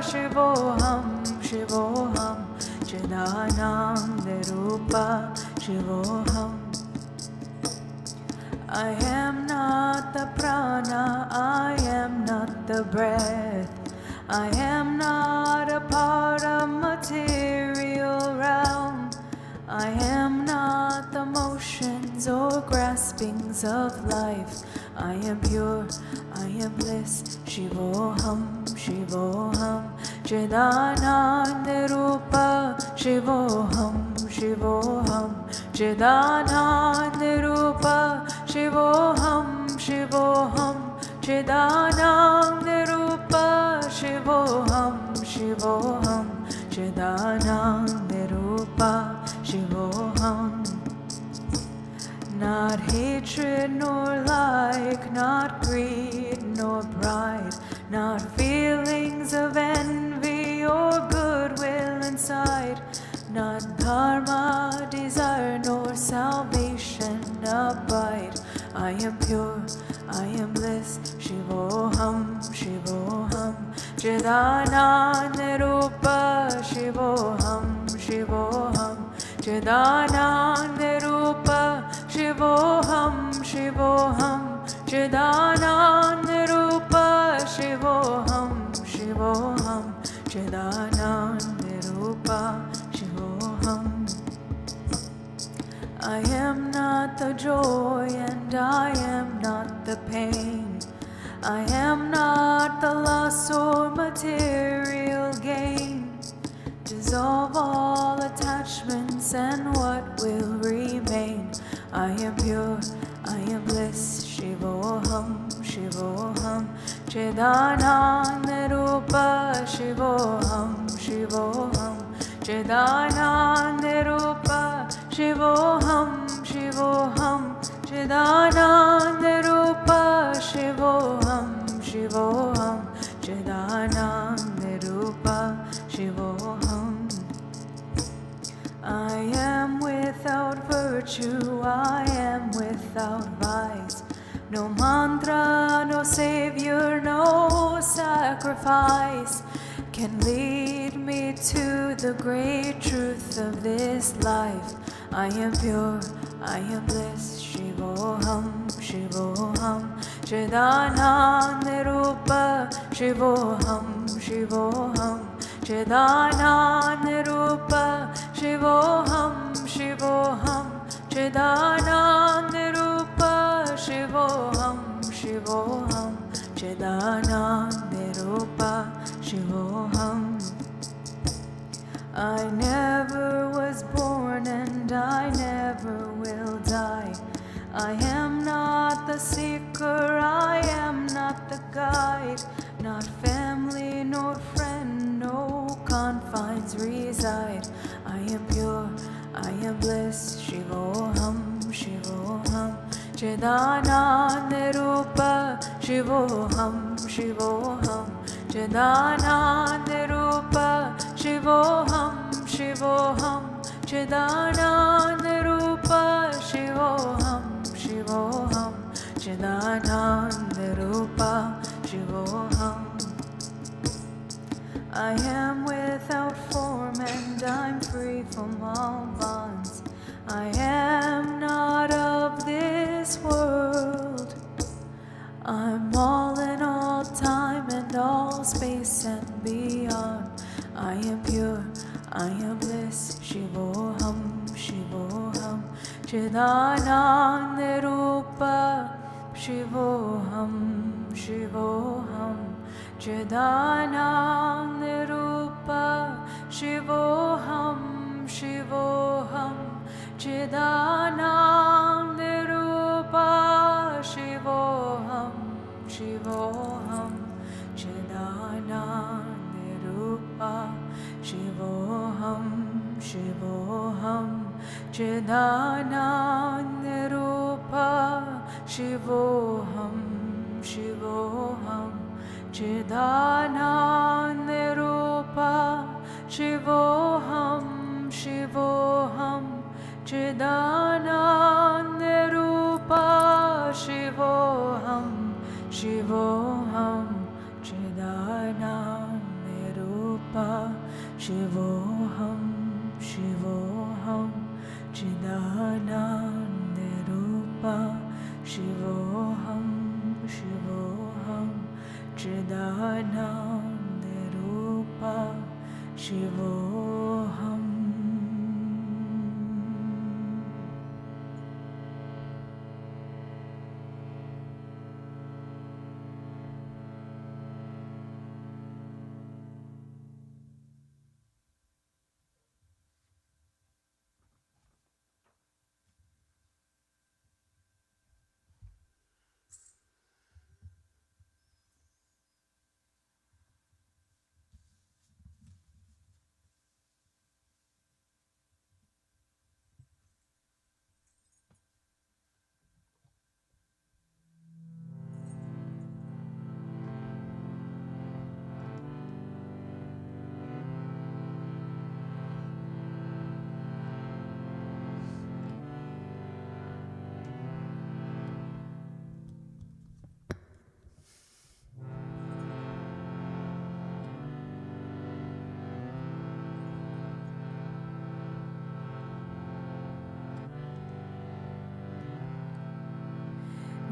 Shivoham, Shivoham, Chidanandarupa, Shivoham. I am not the prana, I am not the breath. I am not a part of material realm. I am not the motions or graspings of life. I am pure, I am bliss, Shivoham, Shivoham, Chidanandarupa, Shivoham, Shivoham, Chidanandarupa, Shivoham, Shivoham, Chidanandarupa, Shivoham, Shivoham, Chidanandarupa, Shivoham. Not hatred nor like, not greed nor pride, not feelings of envy or goodwill inside, not dharma, desire nor salvation abide. I am pure, I am bliss, Shivoham, Shivoham, Chidanandarupa, Shivoham, Shivoham, Chidanandarupa, Shivoham, Shivoham, Chidanandarupa, Shivoham, Shivoham, Chidanandarupa, Shivoham. I am not the joy and I am not the pain. I am not the loss or material gain. Dissolve all attachments and what will remain. I am pure, I am bliss, Shivoham, Shivoham, Chidanandarupa, Shivoham, Shivoham, Chidanandarupa, Shivoham, Shivoham, Chidanandarupa, Shivoham, Shivoham, Chidanandarupa, Shivoham. I am without virtue, I am without vice. No mantra, no savior, no sacrifice can lead me to the great truth of this life. I am pure, I am bliss, Shivoham, Shivoham, Chidanandarupa, Shivoham, Shivoham, Chidanandarupa, Shivoham, Shivoham, Chidanandarupa, Shivoham, Shivoham, Chidanandarupa, Shivoham. I never was born and I never will die. I am not the seeker, I am not the guide, not family nor friend, no confines reside. I am pure, I am bliss, Shivoham, Shivoham, Chidanandarupa, Shivoham, Shivoham, Chidanandarupa, Shivoham, Shivoham, Chidanandarupa, Shivoham, Shivoham, Chidanandarupa, Shivoham. I am without form and I'm free from all bonds. I am not of this world. I'm all in all time and all space and beyond. I am pure, I am bliss, Shivoham, Shivoham, Chidanandarupa, Shivoham, Shivoham, Chidanandarupa, Shivoham, Shivoham, Chidanandarupa, Shivoham, Shivoham, Chidanandarupa. Chidanandarupa Shivoham Shivoham Chidanandarupa Shivoham Shivoham Chidanandarupa Shivoham Shivoham Chidanandarupa Shivoham Shivoham Chidanandarupa Shivoham Shivoham Chidanandarupa Shivoham.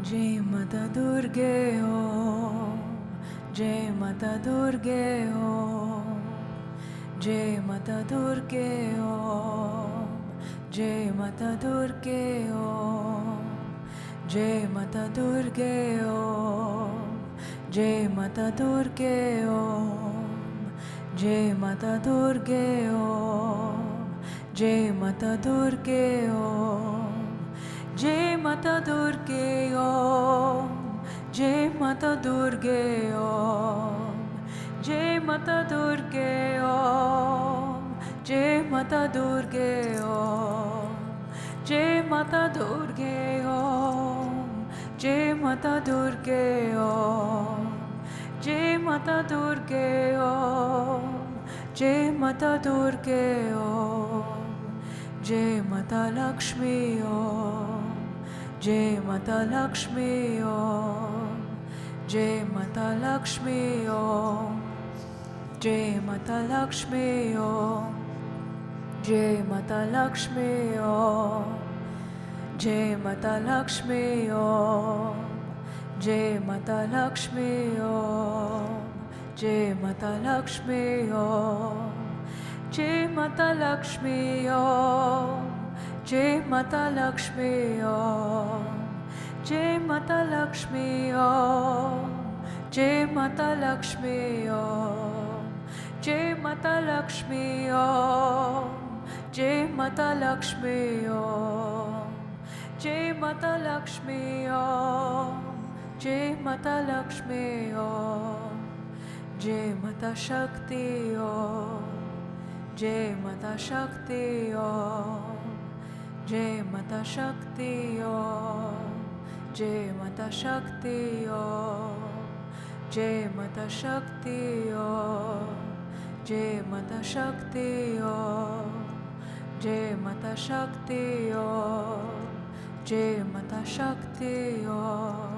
Jai Mata Durga Om, Jai Mata Durga Om, Jai Mata Durga Om, Jai Mata Durga Om, Jai Mata Durga Om, Jai Mata Durga Om, Jai Mata Durga Om, Jai Mata Durga Om. Jai Mata Durga Om, Jai Mata Durga Om, Jai Mata Durga Om, Jai Mata Durga Om, Jai Mata Durga Om, Jai Mata Durga Om, Jai Mata Durga Om, Jai Mata Durga Om, Jai Mata Lakshmi Om, Jai Mata Lakshmi Om, Jai Mata Lakshmi Om, Jai Mata Lakshmi Om, Jai Mata Lakshmi Om, Jai Mata Lakshmi Om, Jai Mata Lakshmi Om, Jai Mata Lakshmi Om, Jai Mata Lakshmi Om, Jai Mata Lakshmi Om, Jai Mata Lakshmi Om, Jai Mata Lakshmi Om, Jai Mata Lakshmi Om, Jai Mata Lakshmi Om, Jai Mata Lakshmi Om, Jai Mata Lakshmi Om, Jai Mata Shakti Om, Jai Mata Shakti Om, Jai Mata Shakti Om, Jai Mata Shakti Om, Jai Mata Shakti Om, Jai Mata Shakti Om, Jai Mata Shakti Om, Jai Mata Shakti Om,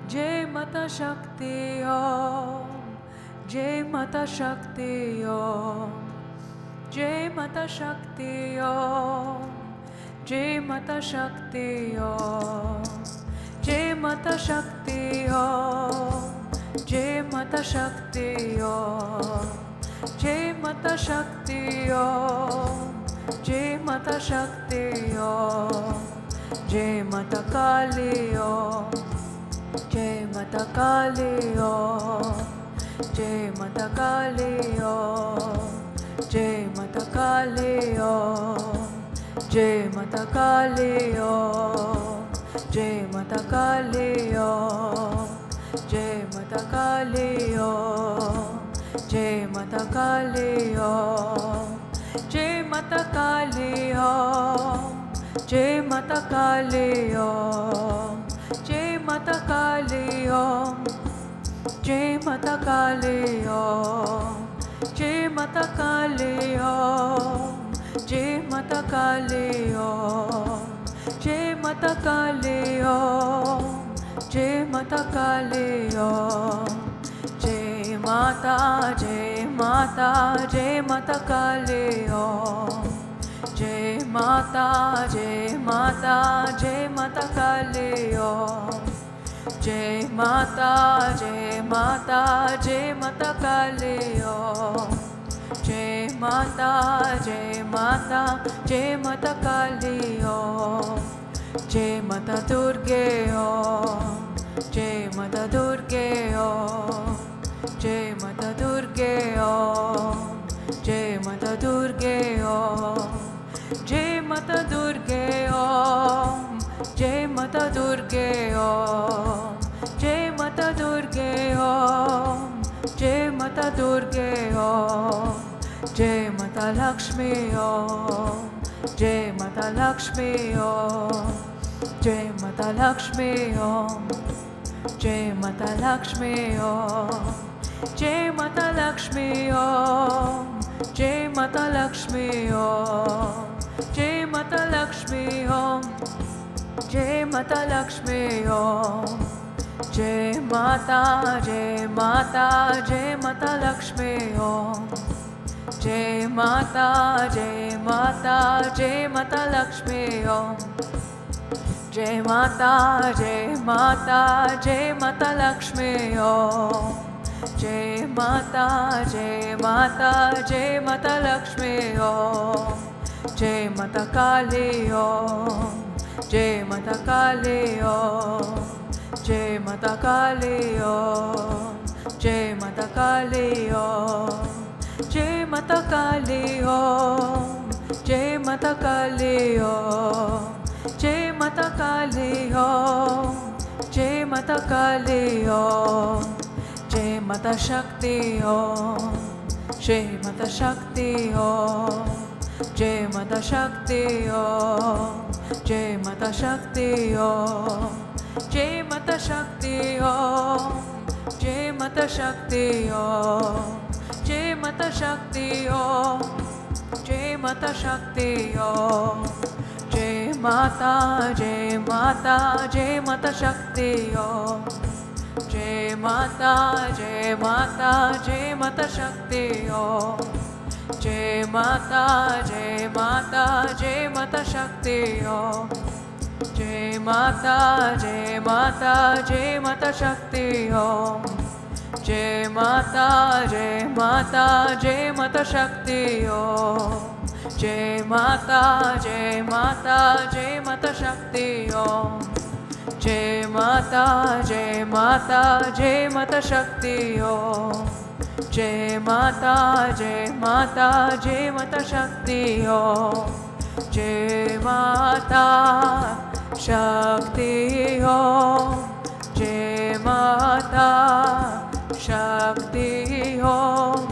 Jai Mata Shakti Om, Jai Mata Shakti Om, Jai Mata Shakti Om, Jai Mata Shakti Om, Jai Mata Shakti Om, Jai Mata Shakti Om, Jai Mata Shakti Om, Jai Mata Shakti Om, Jai Mata Kali Om, Jai Mata Kali Om, Jai Mata Kali Om, Jai Mata Kali Om, Jai Mata Kali Om, Jai Mata Kali Om, Jai Mata Kali Om, Jai Mata Kali Om, Jai Mata Kali Om, Jai Mata Kali Om, Jai Mata Kali Om, Jai Mata Kali Om, Jai Mata Kali Om, Jai Mata Kali Om, Jai Mata Kali Om, Jai Mata Kali Om, Jai Mata, Jai Mata, Jai Mata Kali Om, Jai Mata, Jai Mata, Jai Mata Kali Om, Jai Mata, Jai Mata, Jai Mata Kali Om, Jai Mata, Jai Mata, Jai Mata Kali Om, Jai Mata Durge Om, Jai Mata Durge Om, Jai Mata Durge Om, Jai Mata Durge Om, Jai Mata Durge Om, Jai Mata Durge Om, Jai Mata Durge Om, Jai Mata Durge Om, Jai Mata Lakshmi Om, Jai Mata Lakshmi Om, Jai Mata Lakshmi Om, Jai Mata Lakshmi Om, Jai Mata Lakshmi Om, Jai Mata Lakshmi Om, Jai Mata Lakshmi Om, Jai Mata Lakshmi Om, Jai Mata, Jai Mata, Jai Mata Lakshmi Om, Jai Mata, Jai Mata, Jai Mata Lakshmi Om, Jai Mata, Jai Mata, Jai Mata Lakshmi Om, Jai Mata, Jai Mata, Jai Mata Lakshmi Om, Jai Mata Kali Om, Jai Mata Kali Om, Jai Mata Kali Om, Jai Mata Kali Om, Jai Mata Kali Om, Jai Mata Kali Om, Jai Mata Kali Om, Jai Mata Kali Om, Jai Mata Shakti Om, Jai Mata Shakti Om, Jai Mata Shakti Om, Jai Mata Shakti Om, Jai Mata Shakti Om, Jai Mata Shakti Om, Jai Mata Shakti Om, Jai Mata Shakti Om, Jai Mata, Jai Mata, Jai Mata Shakti Om, Jai Mata, Jai Mata, Jai Mata Shakti Om, Jai Mata, Jai Mata, Jai Mata Shakti Om, Jai Mata, Jai Mata, Jai Mata Shakti Om, Jai Mata, Jai Mata, Jai Mata Shakti Om, Jai Mata, Jai Mata, Jai Mata Shakti Om, Jai Mata, Jai Mata, Jai Mata Shakti Om, Jai Mata, Jai Mata, Jai Mata Shakti Om, Jai Mata Shakti Om, Jai Mata Shakti Om,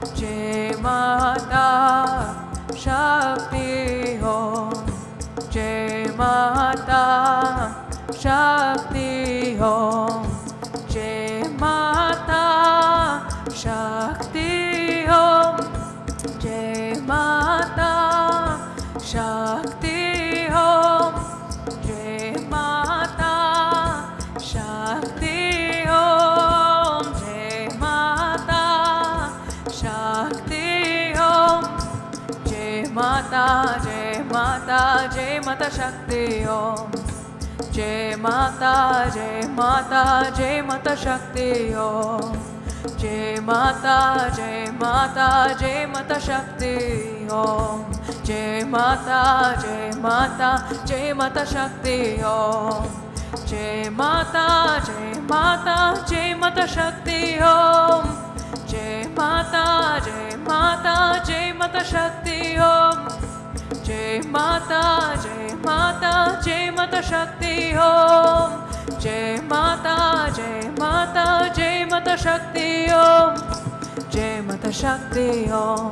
Jai Mata Shakti Om, Jai Mata Shakti Om, Jai Mata Shakti Om, Jai Mata Shakti Om, Jai Mata Shakti Om, Jai Mata Shakti Om, Jai Mata, Jai Mata, Jai Mata Shakti Om, Jai Mata, Jai Mata, Jai Mata Shakti Om, Jai Mata, Jai Mata, Jai Mata Shakti Om, Jai Mata, Jai Mata, Jai Mata Shakti Om, Jai Mata, Jai Mata, Jai Mata Shakti Om, Jai Mata, Jai Mata, Jai Mata Shakti Om, Jai Mata, Jai Mata, Jai Mata Shakti Om, Jai Mata, Jai Mata, Jai Mata Shakti Om, Jai Mata Shakti Om,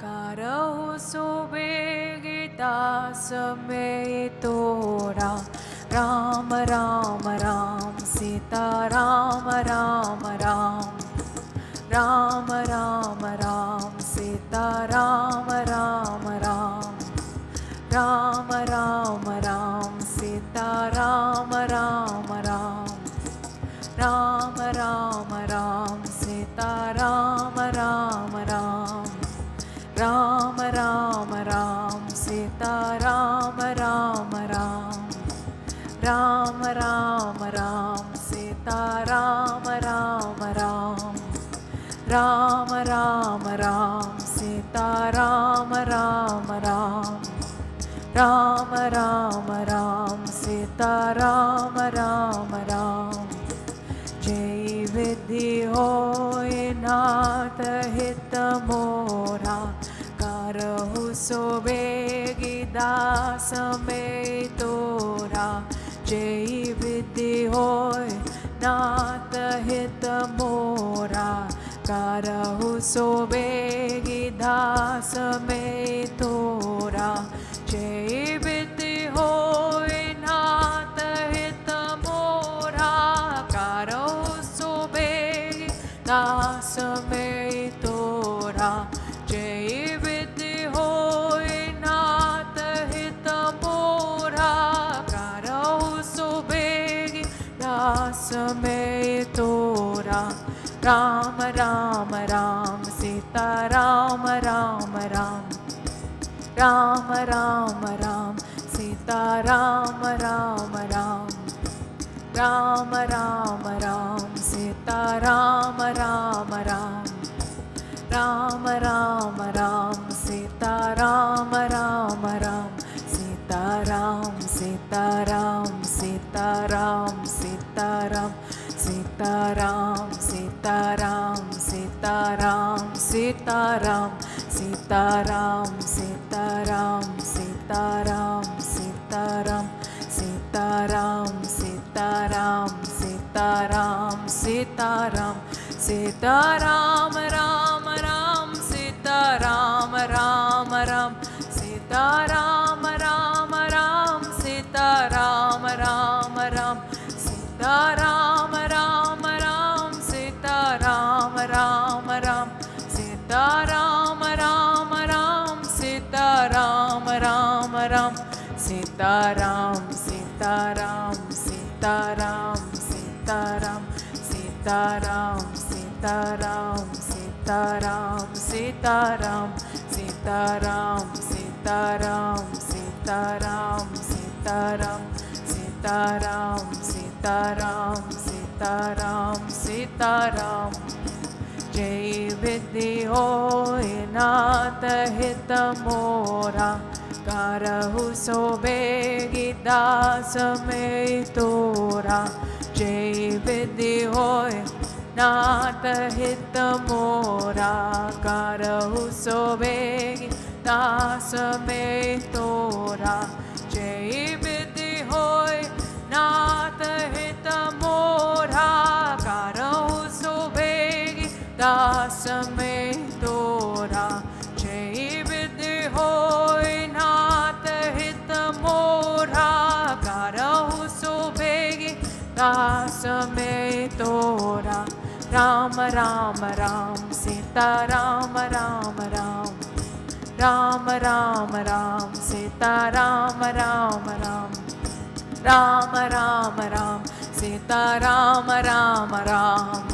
karau subegita sametora. Ram Ram Ram Sita Ram Ram Ram. Ram Ram Ram Sita Ram Ram Ram. Ram Ram Ram Sita Ram Ram Ram. Ram Ram Ram Sita Ram Ram Ram. Ram Ram Ram Sita Ram Ram Ram. Ram Ram Ram Sita Ram Ram Ram. Ram Ram Ram Sita Ram Ram Ram. Ram Ram Ram Sita Ram Ram Ram. Jai Vidhi hoy nath hit mora. Karahu sobegi das me tora. Jai Vidhi hoy nath hit mora. Karahu sobegi das me tora. Jai Vidhi hoy nath hit mora. Karahu sobegi das me tora. Jai Vidhi hoy nath hit mora. Karahu sobegi das me tora. Ram Ram Ram Sita Ram Ram Ram. Ram Ram Ram Sita Ram Ram Ram. Ram Ram Ram Sita Ram Ram Ram. Ram Ram Ram Sita Ram Ram Ram. Sita Ram Sita Ram Sita Ram Sita Ram. Sita Ram Sita Ram Sita Ram Sita Ram. Sita Ram Sita Ram Sita Ram Sita Ram. Sita Ram Sita Ram Sita Ram Sita Ram. Sita Ram Ram Ram Sita Ram Ram Ram. Sita Ram Ram Ram Sita Ram Ram Ram. Sita Ram Ram Ram Sita Ram Ram Ram. Sita Ram Ram Ram Sita Ram Ram Ram. Sita Ram Sita Ram Sita Ram Sita Ram. Sita Ram Sita Ram Sita Ram Sita Ram. Sita Ram Sita Ram Sita Ram Sita Ram. Sita Ram Sita Ram Sita Ram Sita Ram. Jai Vidhi hoy nath hit mora. Karahu sobegi das me tora. Jai Vidhi hoy nath hit mora. Karahu sobegi das me tora. Jai Vidhi hoy nath hit mora. Karahu sobegi das me tora. Jai Vidhi hoy nath hit mora. Karahu sobegi das me tora. Ram Ram Ram Sita Ram Ram Ram. Ram Ram Ram Sita Ram Ram Ram. Ram Ram Ram Sita Ram Ram Ram.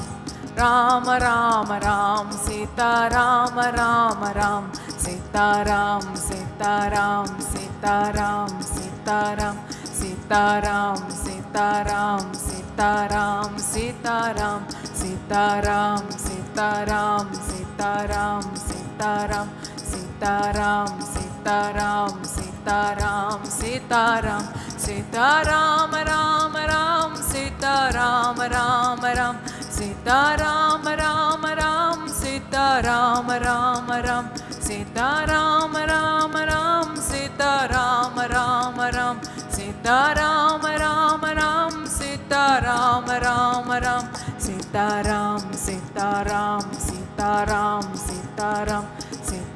Ram Ram Ram Sita Ram Ram Ram. Sita Ram Sita Ram Sita Ram Sita Ram. Sita Ram Sita Ram Sita Ram Sita Ram. Sita Ram Sita Ram Sita Ram Sita Ram. Sita Ram Sita Ram Sita Ram Sita Ram. Sita Ram Ram Ram Sita Ram Ram Ram. Sita Ram Ram Ram Sita Ram Ram Ram. Sita Ram Ram Ram Sita Ram Ram Ram. Sita Ram Ram Ram Sita Ram Ram Ram. Sita Ram Sita Ram Sita Ram Sita Ram. Sita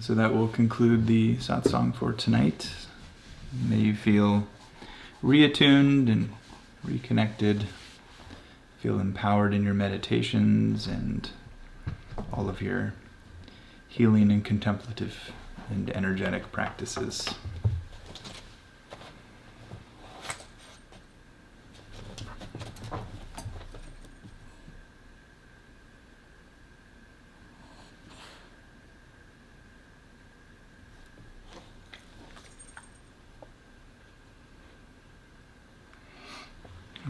So that will conclude the satsang for tonight. May you feel reattuned and reconnected, feel empowered in your meditations and all of your healing and contemplative and energetic practices.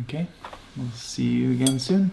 Okay, we'll see you again soon.